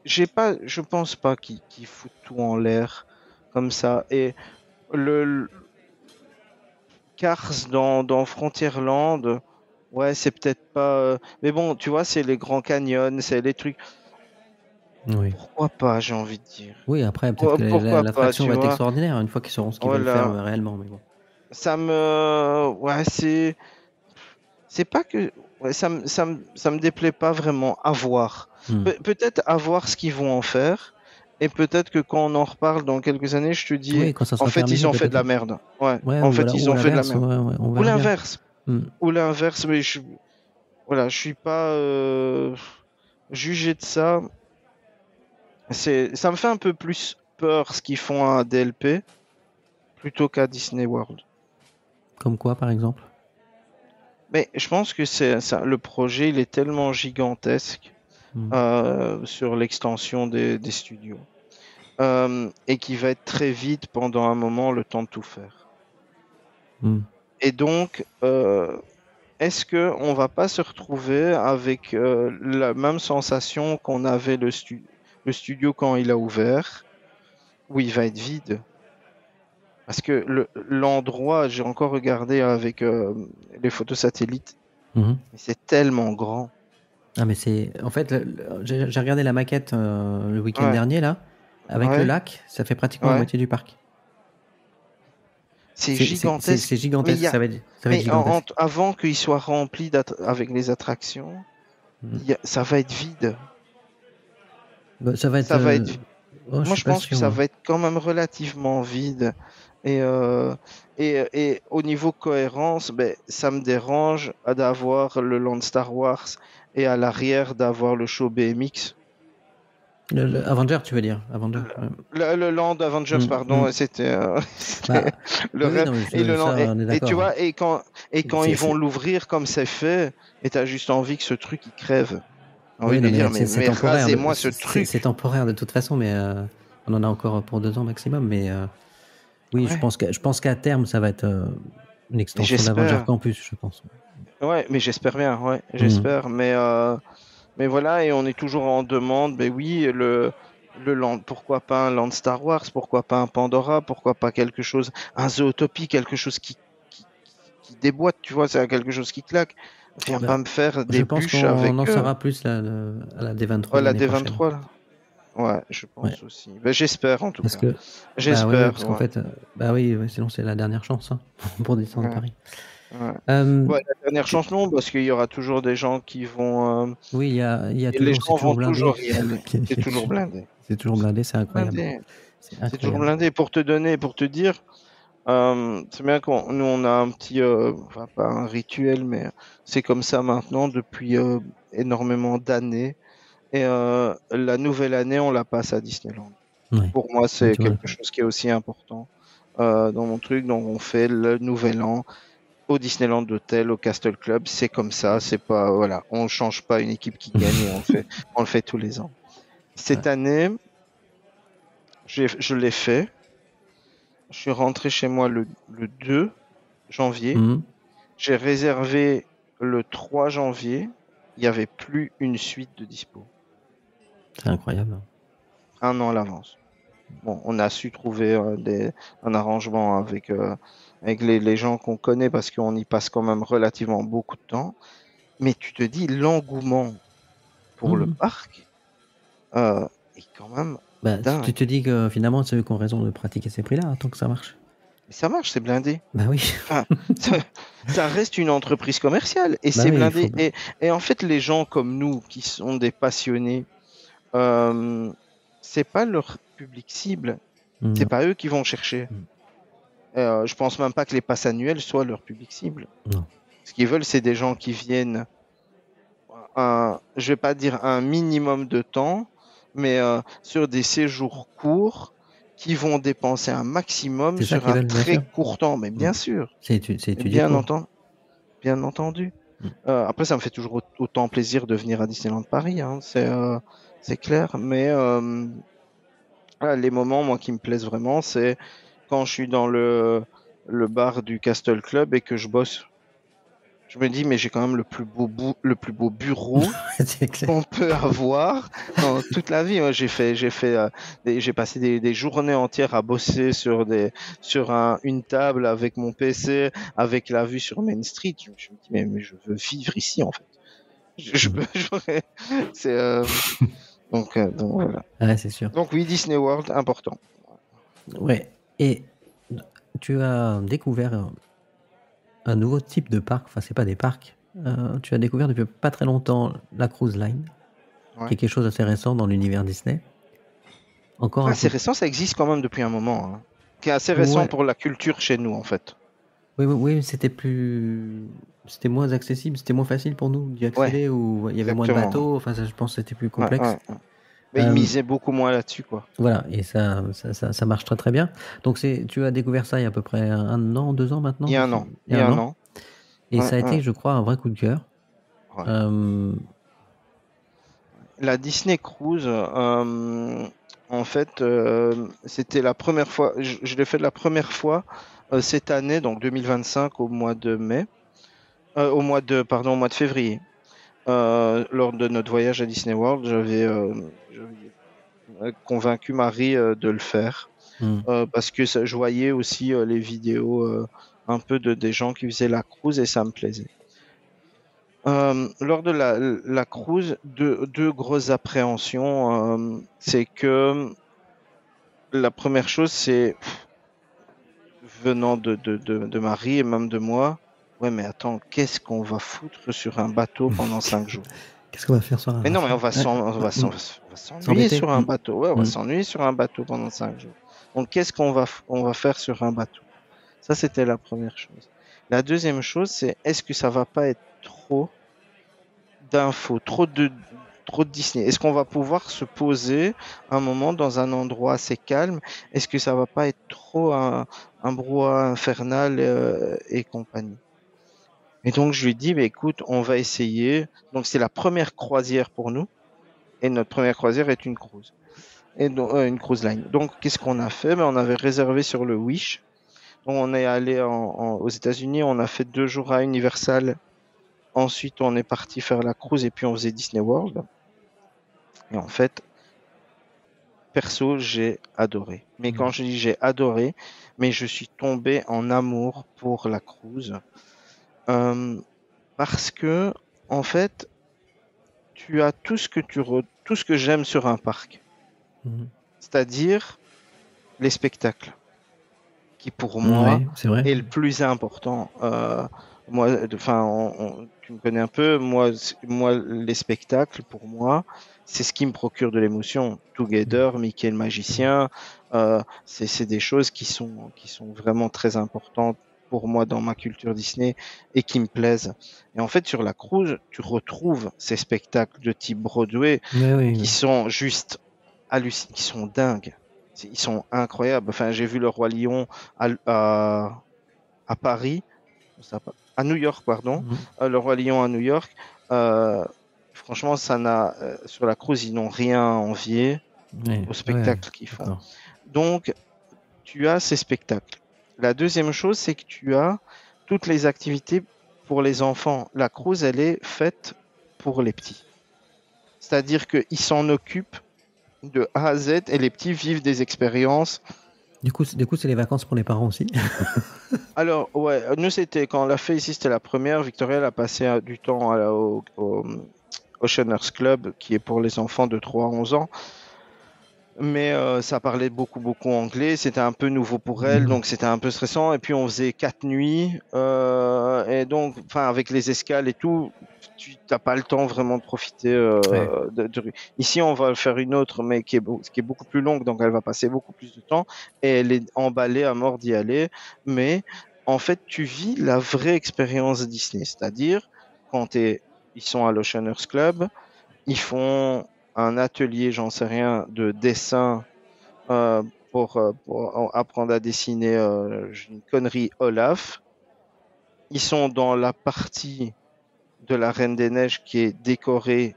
je pense pas qu'ils foutent tout en l'air comme ça. Et le Cars dans Frontierland, ouais, c'est peut-être pas. Mais bon, tu vois, c'est les grands canyons, c'est les trucs. oui. Pourquoi pas, j'ai envie de dire. Oui, après, peut-être que Pourquoi pas, l'attraction tu va être vois. extraordinaire une fois qu'ils sauront ce qu'ils veulent Voilà. faire réellement. Mais bon. Ça me. Ouais, c'est pas que. Ouais, ça me déplaît pas vraiment à voir. Peut-être à voir ce qu'ils vont en faire. Et peut-être que quand on en reparle dans quelques années, je te dis, Oui, quand ça sera en fait, terminé, ils ont fait de la peut-être. merde. Ouais, Ouais, en ou fait, alors, ils ou ont fait de la l'inverse. merde. Ouais, on Ou verra bien. l'inverse. Ou l'inverse, mais voilà, je suis pas jugé de ça. Ça me fait un peu plus peur ce qu'ils font à DLP plutôt qu'à Disney World. Comme quoi, par exemple? Mais je pense que c'est ça, le projet, il est tellement gigantesque sur l'extension des studios et qui va être très vite pendant un moment le temps de tout faire. Et donc, est-ce que on va pas se retrouver avec la même sensation qu'on avait le studio quand il a ouvert, où il va être vide? Parce que l'endroit, j'ai encore regardé avec les photos satellites, mais c'est tellement grand. Ah, mais c'est. En fait, j'ai regardé la maquette le week-end Ouais. dernier, là. Avec Ouais. le lac, ça fait pratiquement la Ouais. moitié du parc. C'est gigantesque. C'est gigantesque, Mais ça va être gigantesque. avant qu'il soit rempli avec les attractions, ça va être vide. Bah, ça va être. Oh, Moi, suis je pas pense que sûr, ça moi. va être quand même relativement vide. Et au niveau cohérence, ben, ça me dérange d'avoir le land Star Wars et à l'arrière d'avoir le show BMX. Le Avenger, tu veux dire? Avenger. Ouais. Le Land Avengers, pardon, c'était Bah, le oui, rêve. non, mais Et le ça, Land- on est et d'accord. tu vois, et quand ils vont C'est- l'ouvrir comme c'est fait, et t'as juste envie que ce truc il crève. Envie Oui, de non, lui dire, c'est mais temporaire. rasez-moi ce truc. C'est temporaire de toute façon, mais on en a encore pour 2 ans maximum. Mais oui, Ouais. je pense qu'à terme, ça va être une extension J'espère. d'Avenger Campus, je pense. Ouais, mais j'espère bien, ouais, j'espère. Mais voilà, et on est toujours en demande. Mais oui, le Land, pourquoi pas un Land Star Wars, pourquoi pas un Pandora, pourquoi pas quelque chose, un Zootopie, quelque chose qui déboîte, tu vois, c'est quelque chose qui claque. Viens Bah, pas me faire des je pense bûches avec qu'on en eux. saura plus à la D23 Ouais, la l'année prochaine. D23, là. Ouais, je pense aussi. Ben, j'espère en tout Parce cas. que, J'espère. Bah, ouais, parce qu'en fait, bah oui, sinon c'est la dernière chance pour descendre Ouais. Paris. Ouais. Ouais, la dernière chance, non, parce qu'il y aura toujours des gens qui vont. Oui, il y a et toujours, les c'est gens toujours vont blindé. toujours y aller. C'est toujours blindé. C'est toujours blindé, c'est incroyable. C'est toujours blindé. Pour te dire, c'est bien qu'on nous on a un petit, enfin pas un rituel, mais c'est comme ça maintenant depuis énormément d'années. Et la nouvelle année, on la passe à Disneyland. Ouais. Pour moi, c'est quelque chose qui est aussi important dans mon truc. Donc, on fait le nouvel an au Disneyland Hotel, au Castle Club. C'est comme ça. C'est pas, voilà, on change pas une équipe qui gagne et on le fait tous les ans. Cette année, je l'ai fait. Je suis rentré chez moi le 2 janvier. J'ai réservé le 3 janvier. Il n'y avait plus une suite de dispo. C'est incroyable. Un an à l'avance. Bon, on a su trouver un arrangement avec les gens qu'on connaît parce qu'on y passe quand même relativement beaucoup de temps. Mais tu te dis, l'engouement pour le Mhm. parc est quand même Bah, tu dingue. te dis que finalement, c'est eux qui ont raison de pratiquer ces prix-là, tant que ça marche. Mais ça marche, c'est blindé. Bah oui. Enfin, ça reste une entreprise commerciale et Bah c'est oui, il blindé. faut. Et en fait, les gens comme nous qui sont des passionnés, euh, c'est pas leur public cible. C'est Non. pas eux qui vont chercher. Je pense même pas que les passes annuelles soient leur public cible. Non. Ce qu'ils veulent, c'est des gens qui viennent je vais pas dire un minimum de temps, mais sur des séjours courts qui vont dépenser un maximum C'est ça sur qu'ils un veulent, bien très sûr. court temps. Mais bien sûr, C'est étudié bien pour. bien entendu. Mm. Après, ça me fait toujours autant plaisir de venir à Disneyland Paris, hein, c'est clair. Mais voilà, les moments, moi, qui me plaisent vraiment, c'est quand je suis dans le bar du Castle Club et que je bosse. Je me dis, mais j'ai quand même le plus beau bureau C'est clair. qu'on peut avoir dans toute la vie. Moi, j'ai passé des journées entières à bosser sur une table avec mon PC, avec la vue sur Main Street. Je me dis, mais je veux vivre ici, en fait. C'est, donc voilà. Ouais, c'est sûr. Donc oui, Disney World, important. Ouais. Et tu as découvert un nouveau type de parc. Enfin, c'est pas des parcs. Tu as découvert depuis pas très longtemps la Cruise Line, Ouais. qui est quelque chose d'assez récent dans l'univers Disney. Encore un C'est coup. récent, ça existe quand même depuis un moment. Hein. Qui est assez récent Ouais. pour la culture chez nous, en fait. Oui, c'était moins accessible, c'était moins facile pour nous d'y accéder, ou il y avait moins de exactement. bateaux. Enfin, ça, je pense que c'était plus Ouais, complexe. ouais. Mais ils misaient beaucoup moins là-dessus, quoi. Voilà, et ça marche très très bien. Donc tu as découvert ça il y a à peu près 1 an, 2 ans maintenant. Il y a un an. Il y a un an. Et Ouais, ça a été, ouais. je crois, un vrai coup de cœur. Ouais. La Disney Cruise, en fait, c'était la première fois. Je l'ai fait la première fois cette année, donc 2025, au mois de mai, au mois de février. Lors de notre voyage à Disney World, j'avais convaincu Marie de le faire parce que je voyais aussi les vidéos un peu des gens qui faisaient la cruise et ça me plaisait. Lors de la cruise, deux grosses appréhensions. C'est que la première chose, c'est venant de Marie et même de moi. Ouais, mais attends, qu'est-ce qu'on va foutre sur un bateau pendant 5 jours? Qu'est-ce qu'on va faire sur un Mais non, mais on va s'ennuyer S'embêter. sur un bateau. Ouais, on va s'ennuyer sur un bateau pendant 5 jours. Donc, qu'est-ce qu'on va faire sur un bateau? Ça, c'était la première chose. La deuxième chose, c'est est-ce que ça va pas être trop d'infos, trop de Disney? Est-ce qu'on va pouvoir se poser un moment dans un endroit assez calme? Est-ce que ça va pas être trop un brouhaha infernal et compagnie? Et donc je lui dis, bah, écoute, on va essayer. Donc c'est la première croisière pour nous, et notre première croisière est une cruise, et donc une cruise line. Donc qu'est-ce qu'on a fait? On avait réservé sur le Wish. Donc on est allé aux États-Unis, on a fait 2 jours à Universal. Ensuite, on est parti faire la cruise et puis on faisait Disney World. Et en fait, perso, j'ai adoré. Mais quand je dis j'ai adoré, mais je suis tombé en amour pour la cruise. Parce que, en fait, tu as tout ce que j'aime sur un parc. C'est-à-dire les spectacles. Qui pour moi c'est vrai. est le plus important. Moi, tu me connais un peu. Moi, les spectacles, pour moi, c'est ce qui me procure de l'émotion. Together, Mickey le magicien, c'est des choses qui sont vraiment très importantes pour moi dans ma culture Disney et qui me plaisent. Et en fait, sur la cruise, tu retrouves ces spectacles de type Broadway qui sont juste hallucinants, qui sont dingues. Ils sont incroyables. Enfin, j'ai vu le Roi Lion à Paris, à New York, pardon. Le Roi Lion à New York. Franchement, sur la cruise, ils n'ont rien à envier au spectacle qu'ils font. Donc, tu as ces spectacles. La deuxième chose, c'est que tu as toutes les activités pour les enfants. La cruise, elle est faite pour les petits. C'est-à-dire qu'ils s'en occupent de A à Z, et les petits vivent des expériences. Du coup, c'est les vacances pour les parents aussi. Alors, ouais, nous, c'était quand on l'a fait ici, c'était la première. Victoria, elle a passé du temps au Oceaners Club, qui est pour les enfants de 3 à 11 ans. Mais ça parlait beaucoup anglais, c'était un peu nouveau pour elle, donc c'était un peu stressant. Et puis on faisait 4 nuits, et donc, enfin, avec les escales et tout, tu n'as pas le temps vraiment de profiter. Ouais. Ici, on va faire une autre, mais qui est beaucoup plus longue, donc elle va passer beaucoup plus de temps, et elle est emballée à mort d'y aller. Mais en fait, tu vis la vraie expérience Disney, c'est-à-dire quand ils sont à l'Oceaners Club, ils font un atelier, j'en sais rien, de dessin pour apprendre à dessiner une connerie Olaf. Ils sont dans la partie de la Reine des Neiges qui est décorée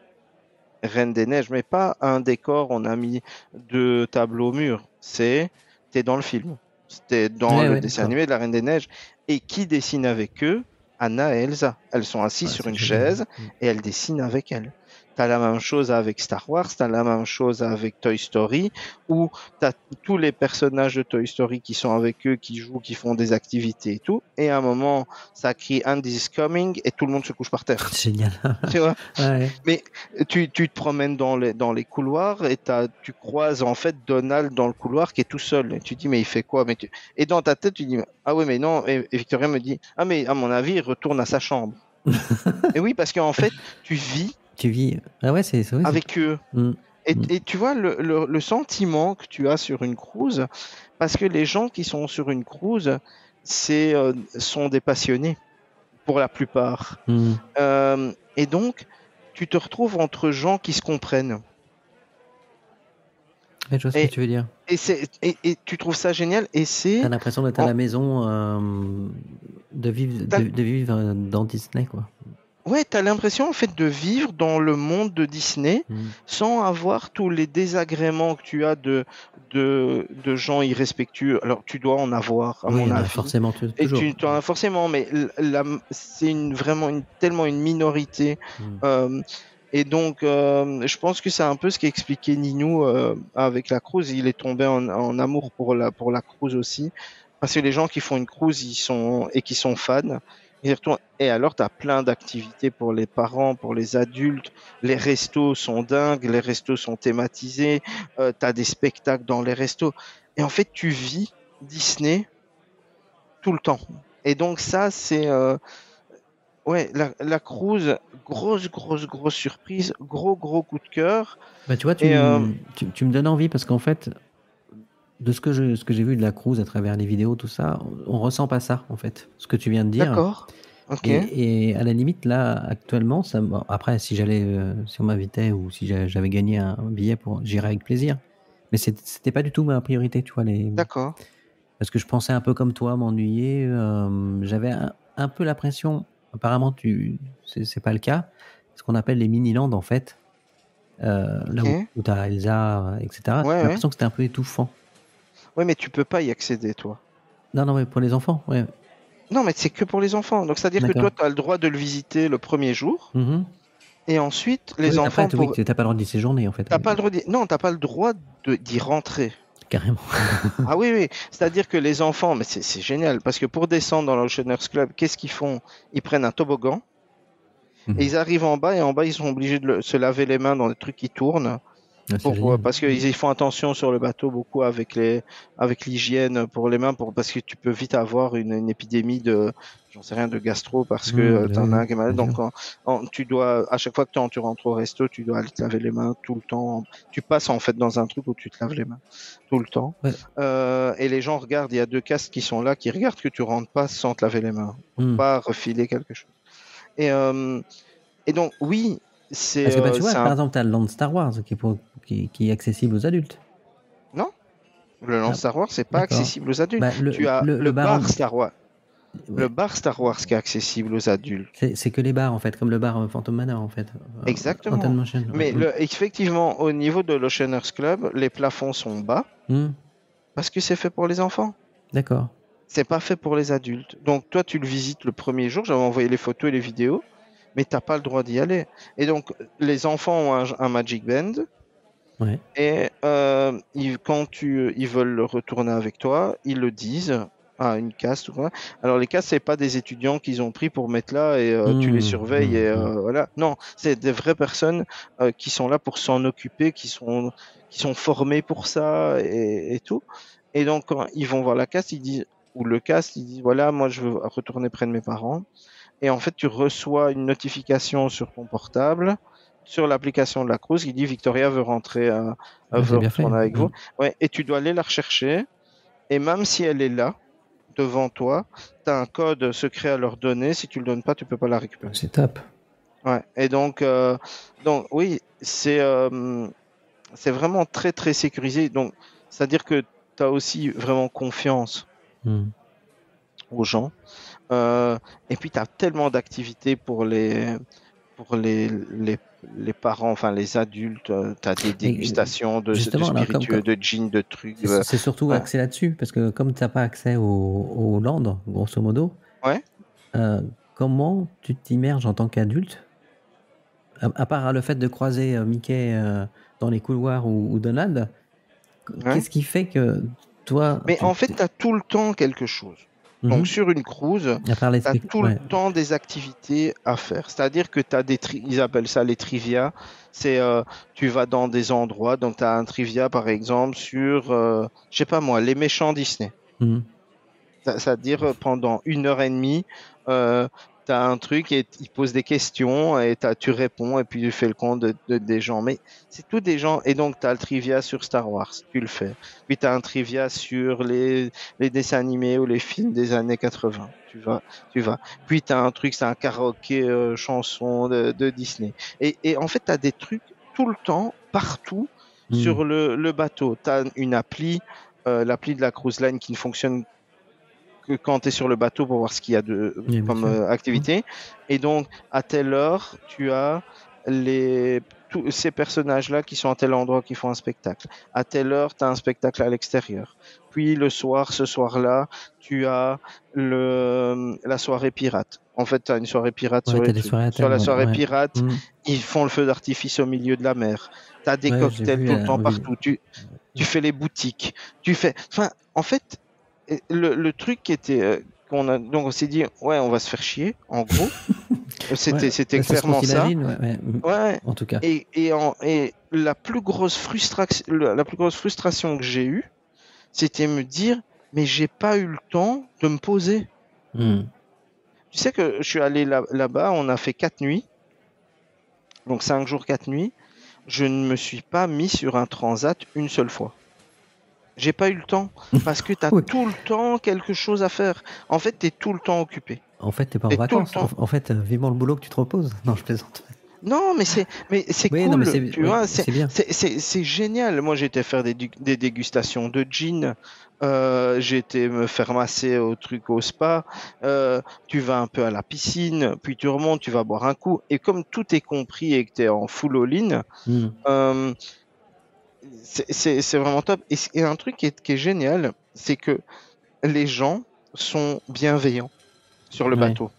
Reine des Neiges, mais pas un décor, on a mis 2 tableaux au mur. T'es dans le film. C'était dans le dessin animé de la Reine des Neiges. Et qui dessine avec eux? Anna et Elsa. Elles sont assises sur une chaise et elles dessinent avec elles. T'as la même chose avec Star Wars, t'as la même chose avec Toy Story, où t'as tous les personnages de Toy Story qui sont avec eux, qui jouent, qui font des activités et tout. Et à un moment, ça crie Andy's coming et tout le monde se couche par terre. C'est génial. Tu vois? Ouais. Mais tu te promènes dans les couloirs et tu croises en fait Donald dans le couloir qui est tout seul. Et tu dis mais il fait quoi? Et dans ta tête tu dis ah oui mais non. Et Victoria me dit ah mais à mon avis il retourne à sa chambre. Et oui parce qu'en fait tu vis Ah ouais, c'est vrai. avec eux. Et tu vois le sentiment que tu as sur une cruise, parce que les gens qui sont sur une cruise sont des passionnés pour la plupart. Et donc tu te retrouves entre gens qui se comprennent. Ouais, je vois ce que tu veux dire. Et tu trouves ça génial. Et t'as l'impression d'être à la maison, de vivre dans Disney, quoi. Ouais, t'as l'impression en fait de vivre dans le monde de Disney sans avoir tous les désagréments que tu as de gens irrespectueux. Alors tu dois en avoir, à mon avis. Forcément, toujours. Et tu en as forcément, mais c'est tellement une minorité. Et donc, je pense que c'est un peu ce qu'expliquait Ninou avec la cruise. Il est tombé en amour pour la cruise aussi, parce que les gens qui font une cruise, qui sont fans. Et alors, tu as plein d'activités pour les parents, pour les adultes. Les restos sont dingues, les restos sont thématisés. Tu as des spectacles dans les restos. Et en fait, tu vis Disney tout le temps. Et donc ça, c'est... ouais, la cruise, grosse surprise, gros coup de cœur. Bah, tu vois, tu me donnes envie, parce qu'en fait, de ce que j'ai vu de la cruise à travers les vidéos, tout ça, on ressent pas ça, en fait, ce que tu viens de dire. D'accord. Ok. Et à la limite, là, actuellement, après, si on m'invitait ou si j'avais gagné un billet, j'irais avec plaisir. Mais c'était pas du tout ma priorité, tu vois. D'accord. Parce que je pensais un peu comme toi, m'ennuyer. J'avais un peu l'impression, apparemment, c'est pas le cas, ce qu'on appelle les mini-lands, en fait. Là où tu as Elsa, etc. Ouais, j'ai l'impression que c'était un peu étouffant. Ouais, mais tu peux pas y accéder, toi. Non, mais pour les enfants, ouais. Non, mais c'est que pour les enfants. Donc, c'est-à-dire que toi, tu as le droit de le visiter le premier jour. Et ensuite, les enfants... Après, tu n'as pas le droit d'y séjourner, en fait. T'as pas le droit non, tu n'as pas le droit d'y rentrer. Carrément. Ah oui. C'est-à-dire que les enfants... Mais c'est génial, parce que pour descendre dans l'Oceaners Club, qu'est-ce qu'ils font? Ils prennent un toboggan, et ils arrivent en bas, et en bas, ils sont obligés de se laver les mains dans des trucs qui tournent. Parce qu'ils font attention sur le bateau beaucoup avec l'hygiène pour les mains, parce que tu peux vite avoir une épidémie de gastro, parce que t'en as un qui est malade. Donc tu dois, à chaque fois que tu rentres au resto, tu dois aller te laver les mains tout le temps. Tu passes en fait dans un truc où tu te laves les mains tout le temps. Et les gens regardent, il y a 2 castes qui sont là, qui regardent que tu rentres pas sans te laver les mains, pour pas refiler quelque chose. Et donc oui, c'est... Parce que tu vois, par exemple, tu as le land Star Wars qui est accessible aux adultes. Non, le land Star Wars, c'est pas accessible aux adultes. Tu as le bar Star Wars. Le bar Star Wars qui est accessible aux adultes. C'est que les bars, en fait, comme le bar Phantom Manor, en fait. Exactement. Mais effectivement, au niveau de l'Oceaners Club, les plafonds sont bas, parce que c'est fait pour les enfants. D'accord. C'est pas fait pour les adultes. Donc toi, tu le visites le premier jour, j'avais envoyé les photos et les vidéos, mais t'as pas le droit d'y aller. Et donc, les enfants ont un Magic Band, Ouais. Et quand ils veulent retourner avec toi, ils le disent à une caste ou quoi. Alors les castes, c'est pas des étudiants qu'ils ont pris pour mettre là et tu les surveilles et voilà. Non, c'est des vraies personnes qui sont là pour s'en occuper, qui sont formés pour ça et tout. Et donc quand ils vont voir la caste, ils disent ou le caste, ils disent voilà, moi je veux retourner près de mes parents. Et en fait, tu reçois une notification sur ton portable, sur l'application de la Cruz, qui dit Victoria veut rentrer, veut c'est bien fait. retourner avec vous. Ouais, et tu dois aller la rechercher. Et même si elle est là, devant toi, tu as un code secret à leur donner. Si tu le donnes pas, tu peux pas la récupérer. C'est top. Ouais. Et donc oui, c'est vraiment très très sécurisé. Donc, c'est-à-dire que tu as aussi vraiment confiance aux gens. Et puis, tu as tellement d'activités pour les parents, enfin les adultes. Tu as des dégustations de spiritueux, de gin, de trucs. C'est surtout axé là-dessus, parce que comme tu n'as pas accès au land, grosso modo, comment tu t'immerges en tant qu'adulte, à part le fait de croiser Mickey dans les couloirs ou Donald, qu'est-ce qui fait que toi... Mais en fait, tu as tout le temps quelque chose. Donc sur une cruise, tu as tout le temps des activités à faire. C'est-à-dire que tu as ils appellent ça les trivia. C'est tu vas dans des endroits, donc tu as un trivia par exemple sur, je sais pas moi, les méchants Disney. C'est-à-dire pendant 1h30, tu as un truc et ils posent des questions et tu réponds et puis tu fais le compte des gens. Mais c'est tous des gens. Et donc, tu as le trivia sur Star Wars, tu le fais. Puis, tu as un trivia sur les dessins animés ou les films des années 80. Tu vas. Puis, tu as un truc, c'est un karaoké chanson de Disney. Et en fait, tu as des trucs tout le temps, partout, sur le bateau. Tu as une appli, l'appli de la Cruise Line qui ne fonctionne que quand tu es sur le bateau pour voir ce qu'il y a comme activité. Et donc, à telle heure, tu as tous ces personnages-là qui sont à tel endroit qui font un spectacle. À telle heure, tu as un spectacle à l'extérieur. Puis le soir, ce soir-là, tu as la soirée pirate. En fait, tu as une soirée pirate sur la soirée pirate. Ils font le feu d'artifice au milieu de la mer. Tu as des cocktails tout le temps partout. Tu fais les boutiques. Enfin, en fait, le truc qui était donc on s'est dit on va se faire chier en gros. c'était clairement ça. En tout cas. Et la plus grosse frustration que j'ai eue, c'était me dire mais j'ai pas eu le temps de me poser. Tu sais que je suis allé là-bas, on a fait 4 nuits. Donc 5 jours 4 nuits. Je ne me suis pas mis sur un transat une seule fois. J'ai pas eu le temps parce que tu as tout le temps quelque chose à faire. En fait, tu es tout le temps occupé. En fait, tu n'es pas en vacances. En fait, vivement le boulot que tu te reposes. Non, je plaisante. Non, mais c'est cool. Non, mais tu vois, c'est bien. C'est génial. Moi, j'étais faire des dégustations de gin. J'étais me faire masser au spa. Tu vas un peu à la piscine, puis tu remontes, tu vas boire un coup. Et comme tout est compris et que tu es en full all-in, c'est vraiment top. Et un truc qui est génial, c'est que les gens sont bienveillants sur le bateau.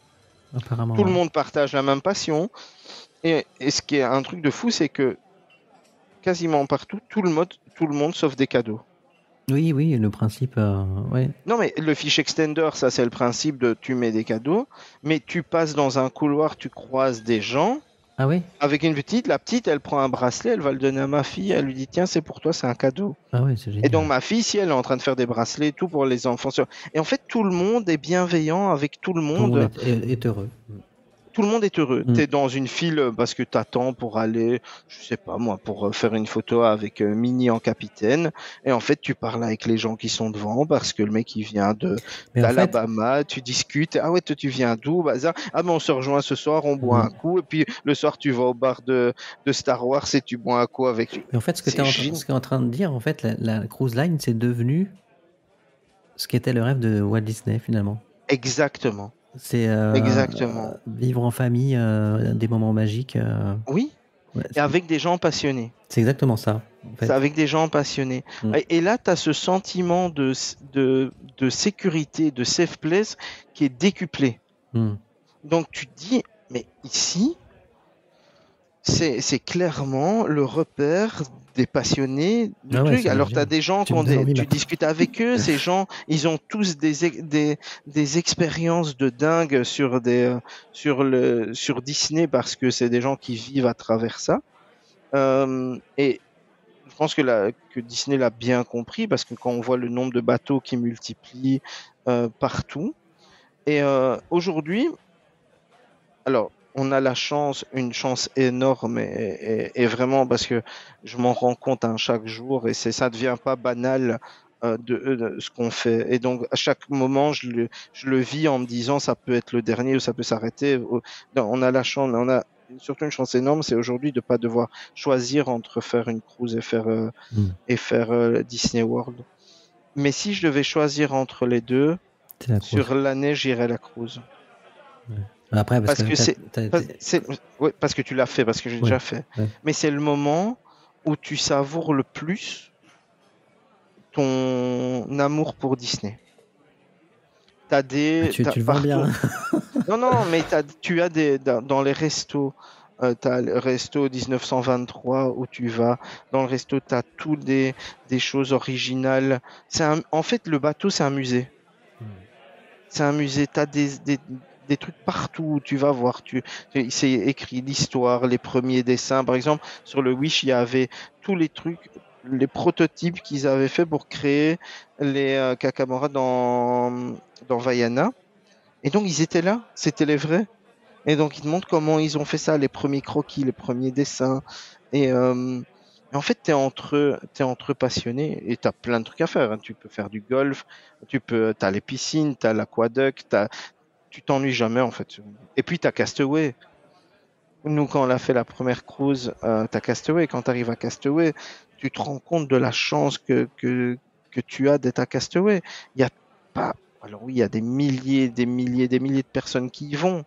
Apparemment, tout le monde partage la même passion. Et ce qui est un truc de fou, c'est que quasiment partout, tout le monde s'offre des cadeaux. Oui, le principe. Non, mais le fish extender, ça c'est le principe de tu mets des cadeaux, mais tu passes dans un couloir, tu croises des gens. Ah oui. Avec la petite, elle prend un bracelet, elle va le donner à ma fille, elle lui dit tiens, c'est pour toi, c'est un cadeau. Ah oui, c'est génial. Et donc ma fille, si elle est en train de faire des bracelets, tout pour les enfants. Et en fait, tout le monde est bienveillant avec tout le monde. Tout le monde est heureux. Tout le monde est heureux. Tu es dans une file parce que tu attends pour aller, je sais pas moi, pour faire une photo avec Minnie en capitaine. Et en fait, tu parles avec les gens qui sont devant parce que le mec, il vient d'Alabama, tu discutes. Ah ouais, toi, tu viens d'où? Ah, mais on se rejoint ce soir, on boit un coup. Et puis, le soir, tu vas au bar de Star Wars et tu bois un coup avec lui. Et en fait, ce que tu es en train de dire, en fait, la Cruise Line, c'est devenu ce qu'était le rêve de Walt Disney, finalement. Exactement. C'est exactement. Vivre en famille, des moments magiques. Oui, et avec des gens passionnés. C'est exactement ça. En fait. C'est avec des gens passionnés. Et là, tu as ce sentiment de sécurité, de safe place qui est décuplé. Donc tu te dis, mais ici, c'est clairement le repère des passionnés du Ah ouais, truc. c'est Alors, tu as génial. des gens Tu qui me ont donnes envie tu maintenant. discutes avec eux, ces gens, ils ont tous des expériences de dingue sur Disney parce que c'est des gens qui vivent à travers ça. Et je pense que Disney l'a bien compris parce que quand on voit le nombre de bateaux qui multiplient partout. Et aujourd'hui, alors, on a une chance énorme et vraiment parce que je m'en rends compte chaque jour et ça devient pas banal de ce qu'on fait. Et donc, à chaque moment, je le vis en me disant ça peut être le dernier ou ça peut s'arrêter. On a la chance, on a surtout une chance énorme, c'est aujourd'hui de pas devoir choisir entre faire une cruise et faire Disney World. Mais si je devais choisir entre les deux, C'est la cruise. sur l'année, j'irais la cruise. Après, parce que Ouais, parce que tu l'as fait, parce que j'ai déjà fait. Ouais. Mais c'est le moment où tu savoures le plus ton amour pour Disney. T'as des. Tu le vends bien. Non, mais tu as dans les restos. T'as le resto 1923 où tu vas. Dans le resto, t'as toutes des choses originales. En fait, le bateau, c'est un musée. C'est un musée. T'as des trucs partout où tu vas voir. C'est écrit l'histoire, les premiers dessins. Par exemple, sur le Wish, il y avait tous les trucs, les prototypes qu'ils avaient fait pour créer les Kakamora dans Vaiana. Et donc, ils étaient là. C'était les vrais. Et donc, ils te montrent comment ils ont fait ça, les premiers croquis, les premiers dessins. Et en fait, t'es entre eux passionnés et t'as plein de trucs à faire. Hein. Tu peux faire du golf, t'as les piscines, t'as l'aquaduc, tu t'ennuies jamais en fait. Et puis t'as Castaway. Nous, quand on a fait la première cruise, t'as Castaway. Quand t'arrives à Castaway, tu te rends compte de la chance que tu as d'être à Castaway. Il y a pas. Alors oui, il y a des milliers de personnes qui y vont,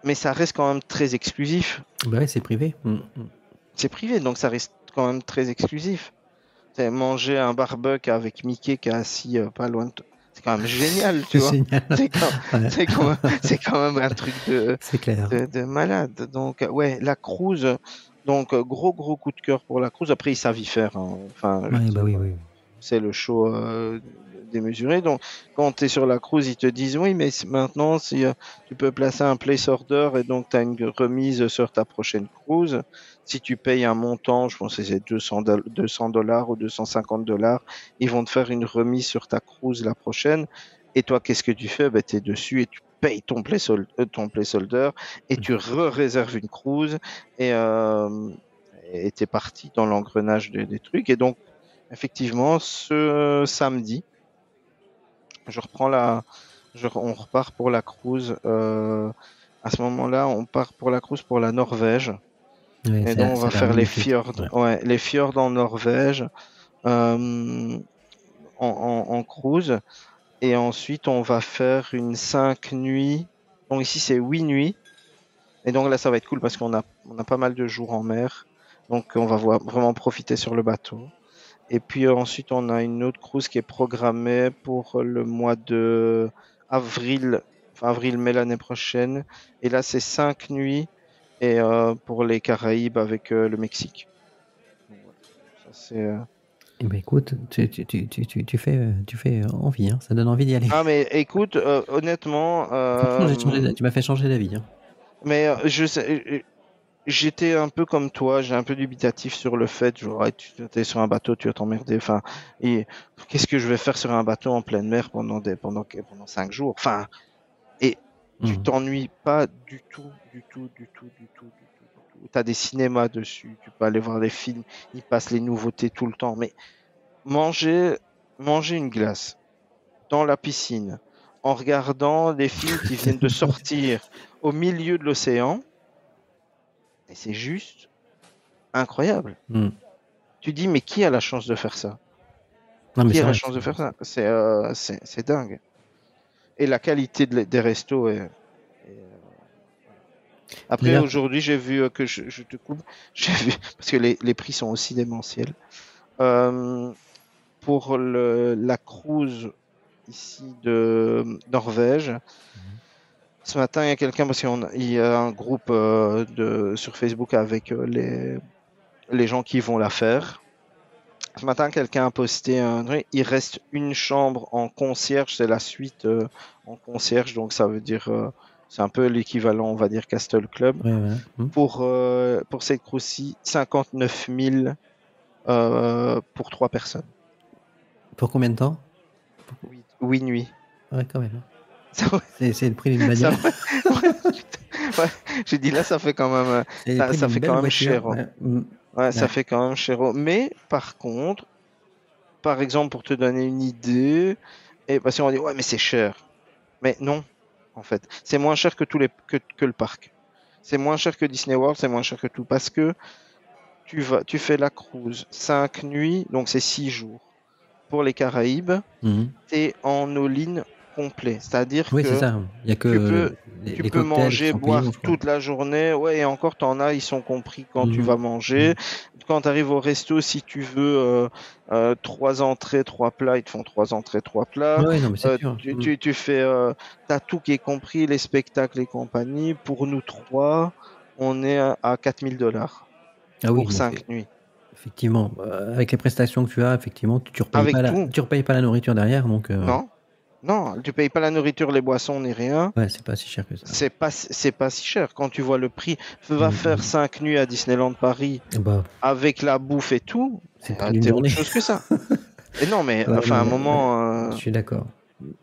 mais ça reste quand même très exclusif. Bah ouais, c'est privé. C'est privé, donc ça reste quand même très exclusif. C'est manger un barbecue avec Mickey qui est assis pas loin de toi. C'est quand même génial, tu vois. Génial. C'est quand même un truc c'est clair. de malade. Donc, ouais, la cruise. Donc, gros coup de cœur pour la cruise. Après, ils savent y faire. Hein. Enfin, Ouais, bah oui. c'est le show démesuré. Donc, quand tu es sur la cruise, ils te disent oui, mais maintenant, si tu peux placer un place order et donc tu as une remise sur ta prochaine cruise. Si tu payes un montant, je pense que c'est $200 ou $250, ils vont te faire une remise sur ta cruise la prochaine. Et toi, qu'est-ce que tu fais? Tu es dessus et tu payes ton placeholder et tu réserves une cruise et tu es parti dans l'engrenage des trucs. Et donc, effectivement, ce samedi, on repart pour la cruise. À ce moment-là, on part pour la cruise pour la Norvège. Ouais, et donc, on va faire les fjords. Ouais. Les fjords en Norvège en cruise. Et ensuite, on va faire une 5 nuits. Donc ici, c'est 8 nuits. Et donc là, ça va être cool parce qu'on a pas mal de jours en mer. Donc, on va vraiment profiter sur le bateau. Et puis ensuite, on a une autre cruise qui est programmée pour le mois de avril-mai l'année prochaine. Et là, c'est 5 nuits et pour les Caraïbes avec le Mexique. Donc, voilà. Ça, c'est... Eh ben écoute, tu fais envie, hein. Ça donne envie d'y aller. Ah mais écoute, honnêtement... tu m'as fait changer d'avis. Hein. Mais j'étais un peu comme toi, j'ai un peu dubitatif sur le fait, genre, tu es sur un bateau, tu vas t'emmerder. Enfin, et qu'est-ce que je vais faire sur un bateau en pleine mer pendant 5 jours? Enfin, et tu t'ennuies pas du tout. T'as des cinémas dessus, tu peux aller voir les films, ils passent les nouveautés tout le temps. Mais manger une glace dans la piscine en regardant les films qui viennent de sortir au milieu de l'océan, et c'est juste incroyable. Tu dis, mais qui a la chance de faire ça? Qui a la chance de faire ça? C'est dingue. Et la qualité des restos est... Après, aujourd'hui, j'ai vu que je te coupe. J'ai vu, parce que les prix sont aussi démentiels. Pour la cruise ici de Norvège, Ce matin, il y a quelqu'un, parce qu'il y a un groupe sur Facebook avec les gens qui vont la faire. Ce matin, quelqu'un a posté un truc. Il reste une chambre en concierge, c'est la suite en concierge, donc ça veut dire c'est un peu l'équivalent, on va dire, Castle Club. Ouais, voilà. Pour cette cruise-ci, 59 000 pour 3 personnes. Pour combien de temps? 8 nuits. Ouais, quand même. Ça, C'est le prix d'une bagnole. ouais, j'ai dit là, ça fait quand même, C'est le prix ça d'une fait belle quand même voiture. cher. Ouais. Ouais, ça Ouais. fait quand même cher. Mais par contre, par exemple, pour te donner une idée, et parce qu'on dit ouais, mais c'est cher. Mais non, en fait, c'est moins cher que que le parc. C'est moins cher que Disney World, c'est moins cher que tout, parce que tu fais la cruise 5 nuits, donc c'est 6 jours. Pour les Caraïbes, Mhm. t'es en all-in complet, c'est-à-dire Oui, que c'est ça. Il y a que tu peux, les tu peux cocktails qui manger, sont boire payants, je crois. toute la journée. Ouais, et encore, t'en as, ils sont compris quand tu Mhm. vas manger. Quand tu arrives au resto, si tu veux 3 entrées, 3 plats, ils te font 3 entrées, 3 plats. Ouais, non, mais c'est sûr. Tu fais, t'as tout qui est compris, les spectacles et compagnie. Pour nous 3, on est à 4 000 $ Ah oui, pour mais 5 nuits. effectivement, avec les prestations que tu as, effectivement, tu repayes Avec pas tout. tu repayes pas la nourriture derrière, donc Non, non, tu payes pas la nourriture, les boissons ni rien. ouais, c'est pas si cher que ça. C'est pas si cher quand tu vois le prix. Va Mhm. faire 5 nuits à Disneyland Paris Bah, avec la bouffe et tout. c'est le prix d'une T'es autre journée. chose que ça. Et non, mais Ouais, enfin, à un ouais, moment. Je suis d'accord.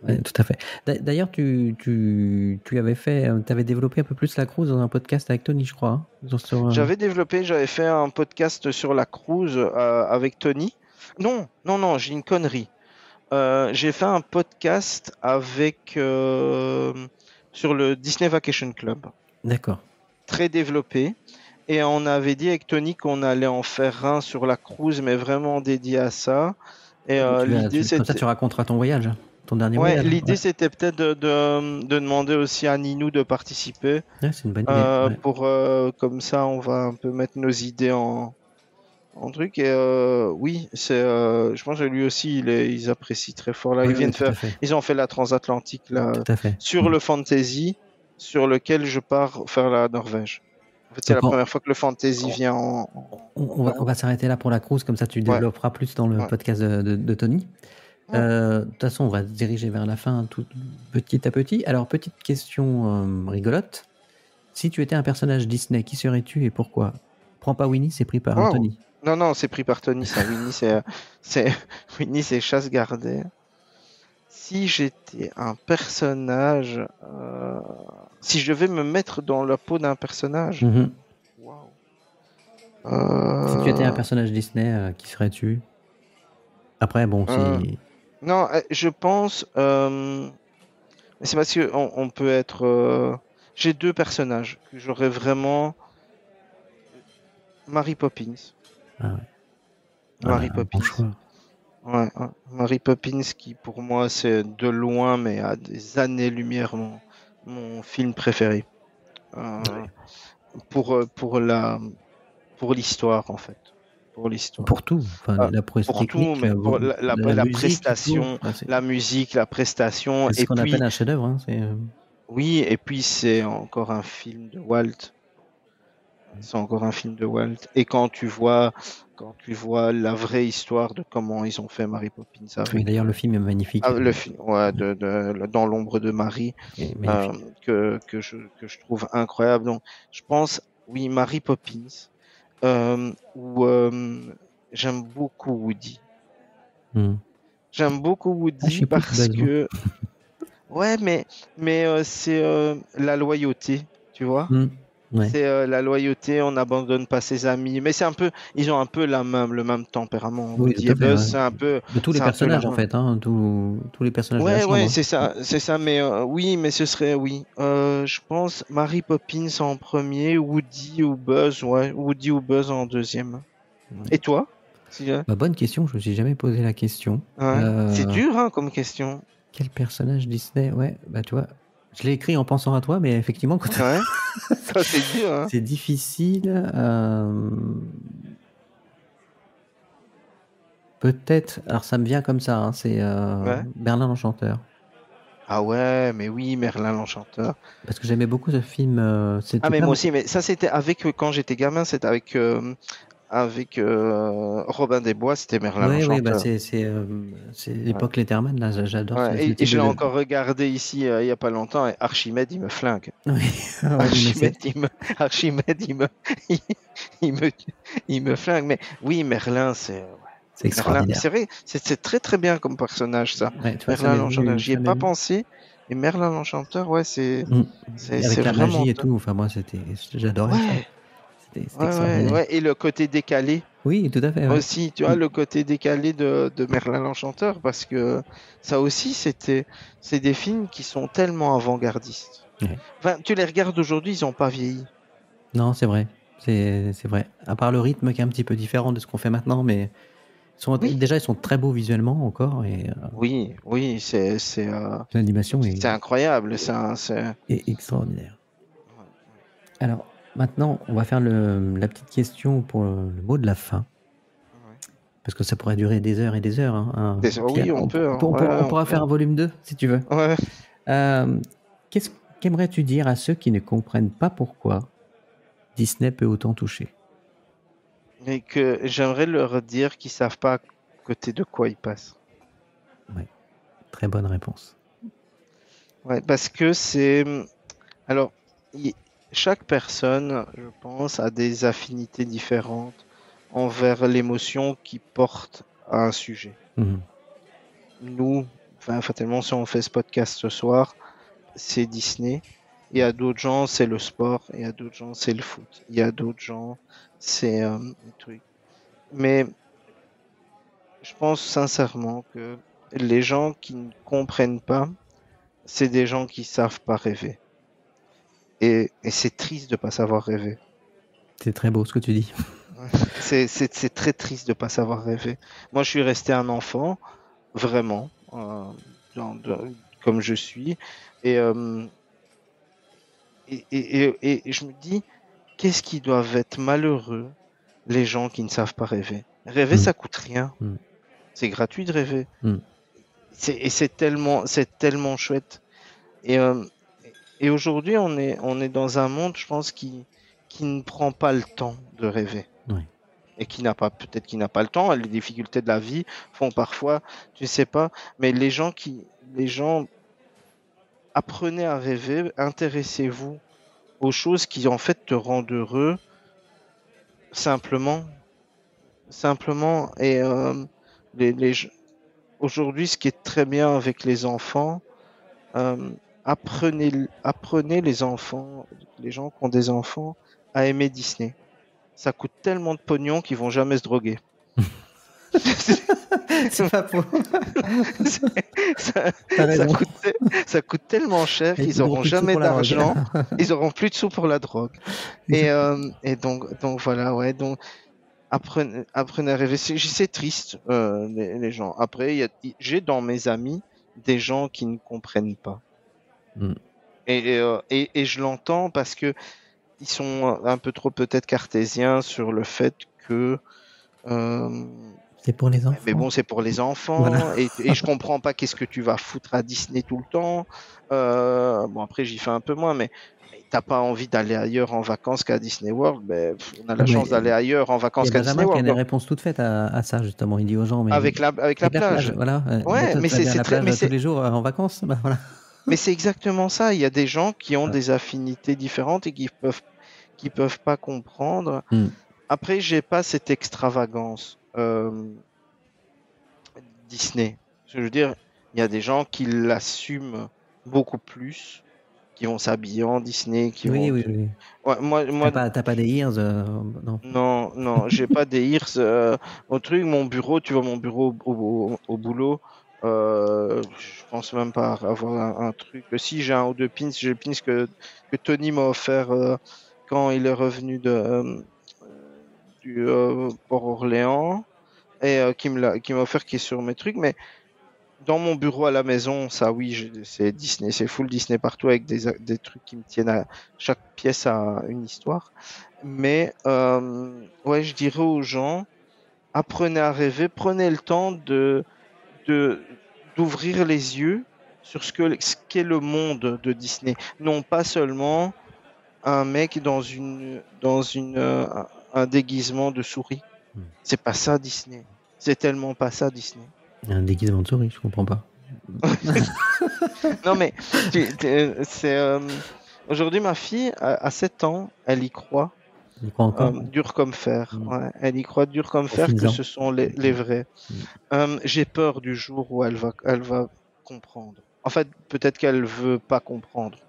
Ouais, tout à fait. D'ailleurs, tu avais fait, t'avais développé un peu plus la cruise dans un podcast avec Tony, je crois. Hein, J'avais fait un podcast sur la cruise avec Tony. Non, j'ai une connerie. J'ai fait un podcast sur le Disney Vacation Club. D'accord. Très développé. Et on avait dit avec Tony qu'on allait en faire un sur la cruise, mais vraiment dédié à ça. Et l'idée, Comme ça, c'était. tu raconteras ton voyage, ton dernier Ouais, voyage. l'idée Ouais. c'était peut-être de demander aussi à Ninou de participer. Ouais, c'est une bonne idée. Ouais. Pour comme ça, on va un peu mettre nos idées en truc. Et oui, je pense que lui aussi, ils apprécient très fort. Là, Ouais, ils viennent tout à faire. fait. Ils ont fait la transatlantique là Tout à fait. sur le Fantasy, sur lequel je pars faire la Norvège. En fait, c'est la Donc, première fois que le Fantasy vient en. on va s'arrêter là pour la cruise, comme ça tu développeras plus dans le podcast de Tony. De toute façon, on va se diriger vers la fin tout petit à petit. Alors, petite question rigolote. Si tu étais un personnage Disney, qui serais-tu et pourquoi? Prends pas Winnie, c'est pris par Wow. Tony. Non, c'est pris par Tony, ça. Winnie, c'est chasse gardée. Si j'étais un personnage, si je devais me mettre dans la peau d'un personnage, Mhm. waouh. Si tu étais un personnage Disney, qui serais-tu? Après, bon, si... Non, je pense. C'est parce que on peut être. J'ai 2 personnages que j'aurais vraiment. Mary Poppins. Ah ouais. Mary Bon Poppins. choix. Ouais, Mary Poppins qui pour moi c'est de loin mais à des années-lumière mon film préféré. Pour l'histoire en fait. Pour l'histoire. Pour tout. Enfin, la prouesse Pour technique, tout, mais pour la musique, prestation, tout. Ouais, la musique, la prestation. c'est ce Et qu'on puis, appelle un chef-d'œuvre. Hein, oui, et puis c'est encore un film de Walt. C'est encore un film de Walt. Et quand tu vois la vraie histoire de comment ils ont fait Mary Poppins avec. Oui, d'ailleurs, le film est magnifique. Le film, ouais, dans l'ombre de Marie, que je trouve incroyable. Donc, je pense, oui, Mary Poppins, où j'aime beaucoup Woody. J'aime beaucoup Woody parce que, ouais, mais c'est la loyauté, tu vois. Ouais. C'est la loyauté, on n'abandonne pas ses amis, mais ils ont un peu le même tempérament. Oui, Woody et Buzz, c'est un peu. De tous les personnages en fait, hein, tous les personnages. Ouais, de la chambre, hein. c'est ça, mais oui, mais ce serait je pense Mary Poppins en premier, Woody ou Buzz, ouais, Woody ou Buzz en deuxième. Ouais. Et toi? Bonne question, je me suis jamais posé la question. Ouais. C'est dur, hein, comme question. Quel personnage Disney? Ouais, bah tu vois. Je l'ai écrit en pensant à toi, mais effectivement, quand ouais. Ça, c'est dur. Hein. C'est difficile. Peut-être. Alors, ça me vient comme ça. Hein, c'est Merlin l'Enchanteur. Ah ouais, mais oui, Merlin l'Enchanteur. Parce que j'aimais beaucoup ce film. Ah, C'était mais pas. moi aussi, mais ça, c'était avec, quand j'étais gamin, c'était avec Robin des Bois, c'était Merlin Oui, oui, bah l'Enchanteur. c'est Ouais. l'époque Letterman, là, j'adore Ouais, ce et type je l'ai de. encore regardé ici il y a pas longtemps, et Archimède, il me flingue. Oui, ouais, mais Archimède, Archimède, il, il me, il me flingue. Mais oui, Merlin, c'est Merlin, extraordinaire. c'est vrai, c'est très très bien comme personnage, ça. Ouais, tu vois, Merlin l'Enchanteur, j'y ai ça m'est pas venu. pensé, et Merlin l'Enchanteur, ouais, c'est Mm. c'est Avec c'est la vraiment magie et top. tout, enfin, moi, j'adorais ça. Ouais, C'était ouais, ouais, extraordinaire. ouais. Et le côté décalé Oui, tout à fait, ouais. aussi, tu vois, Mm. le côté décalé de Merlin l'Enchanteur, parce que ça aussi, c'est des films qui sont tellement avant-gardistes. Ouais. Enfin, tu les regardes aujourd'hui, ils ont pas vieilli. Non, c'est vrai. C'est vrai. À part le rythme qui est un petit peu différent de ce qu'on fait maintenant, mais Oui, déjà, ils sont très beaux visuellement encore et oui, oui, l'animation c'est incroyable, est extraordinaire. Alors, maintenant, on va faire la petite question pour le mot de la fin. Parce que ça pourrait durer des heures et des heures. Oui, on peut, hein. Ouais, On on pourra peut. faire un volume 2, si tu veux. Ouais. Qu'est-ce qu'aimerais-tu dire à ceux qui ne comprennent pas pourquoi Disney peut autant toucher? Mais que j'aimerais leur dire qu'ils savent pas à côté de quoi ils passent. Ouais, très bonne réponse. Ouais, parce que alors, il- chaque personne, je pense, a des affinités différentes envers l'émotion qui porte à un sujet. Mhm. Nous, enfin, fatalement, si on fait ce podcast ce soir, c'est Disney. Il y a d'autres gens, c'est le sport. Il y a d'autres gens, c'est le foot. Il y a d'autres gens, c'est le truc. Mais je pense sincèrement que les gens qui ne comprennent pas, c'est des gens qui savent pas rêver. Et c'est triste de pas savoir rêver. C'est très beau ce que tu dis. C'est très triste de pas savoir rêver. Moi, je suis resté un enfant, vraiment, comme je suis. Et, euh, et je me dis, qu'est-ce qu'ils doivent être malheureux, les gens qui ne savent pas rêver. Rêver, ça coûte rien. Mm. C'est gratuit de rêver. Mm. Et c'est tellement chouette. Et, et aujourd'hui, on est dans un monde, je pense, qui ne prend pas le temps de rêver. Ouais. Et peut-être qui n'a pas le temps. Les difficultés de la vie font parfois, tu sais pas. Mais les gens apprenez à rêver, intéressez-vous aux choses qui en fait te rendent heureux, simplement. Et les, aujourd'hui, ce qui est très bien avec les enfants, apprenez les enfants, les gens qui ont des enfants, à aimer Disney. Ça coûte tellement de pognon qu'ils vont jamais se droguer. C'est pas faux. ça, T'as raison. ça coûte tellement cher Et qu'ils ils auront n'auront plus de sous jamais pour la drogue. d'argent. Ils auront plus de sous pour la drogue. Et donc voilà, ouais. Donc apprenez à rêver. C'est triste, les gens. Après, j'ai dans mes amis des gens qui ne comprennent pas. Mm. Et je l'entends parce que ils sont un peu trop peut-être cartésiens sur le fait que C'est pour les enfants. mais bon, c'est pour les enfants. Voilà. Et je comprends pas qu'est-ce que tu vas foutre à Disney tout le temps. Bon, après, j'y fais un peu moins, mais t'as pas envie d'aller ailleurs en vacances qu'à Disney World. Ben, on a la chance d'aller ailleurs en Il y vacances a qu'à Disney Benjamin qui a World. des Donc, réponses toutes faites à ça, justement. Il dit aux gens, mais avec la plage. Voilà. Ouais, toi, mais tu vas bien à c'est la très, plage mais tous les jours en vacances. Bah, voilà. mais c'est exactement ça. Il y a des gens qui ont Ouais. des affinités différentes et qui peuvent pas comprendre. Mm. Après, j'ai pas cette extravagance Disney. Je veux dire, il y a des gens qui l'assument beaucoup plus, qui vont s'habiller en Disney, qui Oui, vont. oui, oui. Ouais, moi, T'as pas des ears, non. non, j'ai pas des ears au truc. Mon bureau, tu vois, mon bureau au boulot. Je pense même pas avoir un truc. Si j'ai un ou deux pins, j'ai le pins que Tony m'a offert quand il est revenu du Port-Orléans et qui m'a offert qui est sur mes trucs. Mais dans mon bureau à la maison, ça oui, c'est Disney, c'est full Disney partout avec des trucs qui me tiennent à chaque pièce a une histoire. Mais ouais, je dirais aux gens, apprenez à rêver, prenez le temps d'ouvrir les yeux sur ce qu'est le monde de Disney. Non pas seulement un mec dans un déguisement de souris. C'est pas ça Disney. C'est tellement pas ça Disney. Un déguisement de souris, je comprends pas. Non mais aujourd'hui ma fille à 7 ans, elle y croit. Il croit encore. Dur comme fer. Ouais, elle y croit dur comme fer que ce sont les vrais. J'ai peur du jour où elle va comprendre. En fait, peut-être qu'elle veut pas comprendre.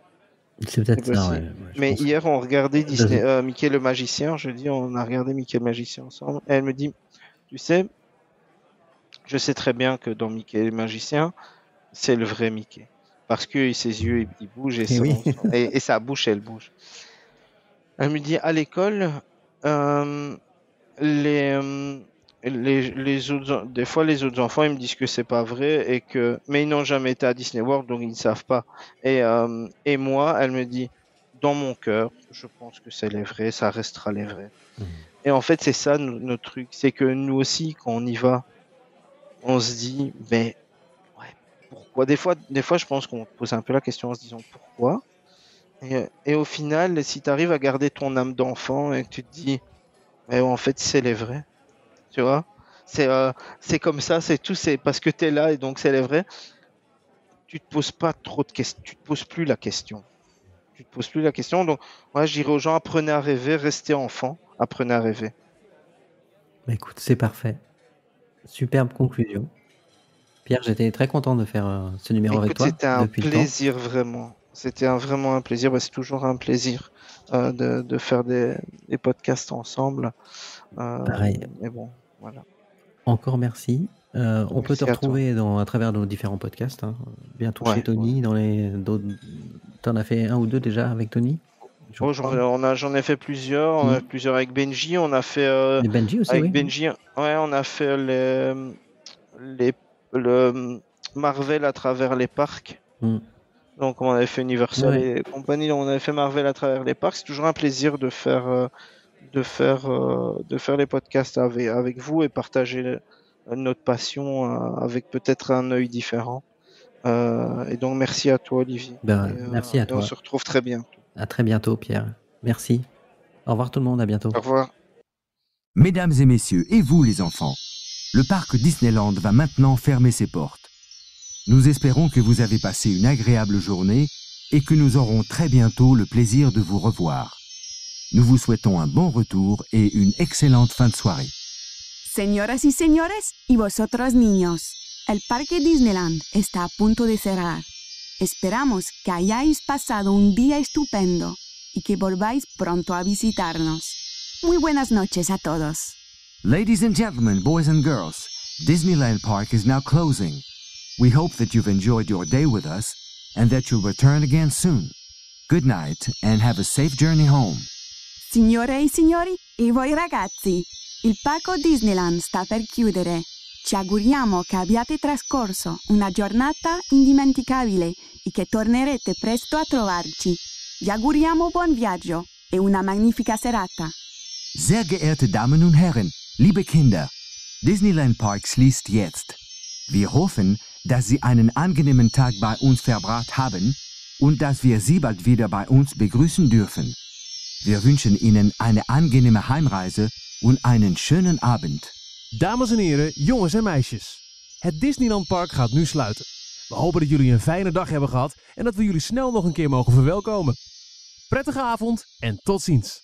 C'est peut-être ça, ouais. Mais hier, on regardait Disney, Mickey le magicien. On a regardé Mickey le magicien ensemble. Et elle me dit, tu sais, je sais très bien que dans Mickey le magicien, c'est le vrai Mickey. Parce que ses yeux, ils bougent et sa bouche, elle bouge. Elle me dit, à l'école, des fois, les autres enfants, ils me disent que c'est pas vrai mais ils n'ont jamais été à Disney World, donc ils ne savent pas. Et moi, elle me dit, dans mon cœur, je pense que c'est les vrais, ça restera les vrais. Et en fait, c'est ça notre truc, c'est que nous aussi, quand on y va, on se dit, mais ouais, pourquoi? Des fois, je pense qu'on pose un peu la question en se disant pourquoi. Et au final, si tu arrives à garder ton âme d'enfant et que tu te dis, mais en fait, c'est les vrais. Tu vois, c'est comme ça, c'est tout, c'est parce que tu es là et donc c'est les vrais. Tu te poses pas trop de questions, tu te poses plus la question. Donc, ouais, je dirais aux gens, apprenez à rêver, restez enfant, apprenez à rêver. Bah écoute, c'est parfait. Superbe conclusion. Pierre, j'étais très content de faire ce numéro avec toi. C'était un plaisir vraiment. C'était vraiment un plaisir. C'est toujours un plaisir de faire des podcasts ensemble. Pareil. Mais bon, voilà. Encore merci. On peut te retrouver à travers nos différents podcasts. Bientôt chez Tony. T'en as fait un ou deux déjà avec Tony? J'en ai fait plusieurs. On a fait plusieurs avec Benji. On a fait Benji aussi, avec Benji. Ouais, on a fait le Marvel à travers les parcs. Donc on avait fait Universal et compagnie. On avait fait Marvel à travers les parcs. C'est toujours un plaisir de faire les podcasts avec vous et partager notre passion avec peut-être un œil différent. Et donc merci à toi, Olivier. Merci à toi. On se retrouve très bientôt. À très bientôt, Pierre. Merci. Au revoir tout le monde, à bientôt. Au revoir. Mesdames et messieurs, et vous les enfants, le parc Disneyland va maintenant fermer ses portes. Nous espérons que vous avez passé une agréable journée et que nous aurons très bientôt le plaisir de vous revoir. Nous vous souhaitons un bon retour et une excellente fin de soirée. Señoras y señores, y vosotros niños, el parque Disneyland está a punto de cerrar. Esperamos que hayáis pasado un día estupendo y que volváis pronto a visitarnos. Muy buenas noches a todos. Ladies and gentlemen, boys and girls, Disneyland Park is now closing. We hope that you've enjoyed your day with us and that you'll return again soon. Good night and have a safe journey home. Signore e signori, e voi ragazzi, il parco Disneyland sta per chiudere. Ci auguriamo che abbiate trascorso una giornata indimenticabile e che tornerete presto a trovarci. Vi auguriamo buon viaggio e una magnifica serata. Sehr geehrte Damen und Herren, liebe Kinder, Disneyland Park schließt jetzt. Wir hoffen, dass Sie einen angenehmen Tag bei uns verbracht haben und dass wir Sie bald wieder bei uns begrüßen dürfen. Wir wünschen Ihnen eine angenehme Heimreise und einen schönen Abend. Dames en heren, jongens en meisjes. Het Disneyland Park gaat nu sluiten. We hopen dat jullie een fijne dag hebben gehad en dat we jullie snel nog een keer mogen verwelkomen. Prettige avond en tot ziens.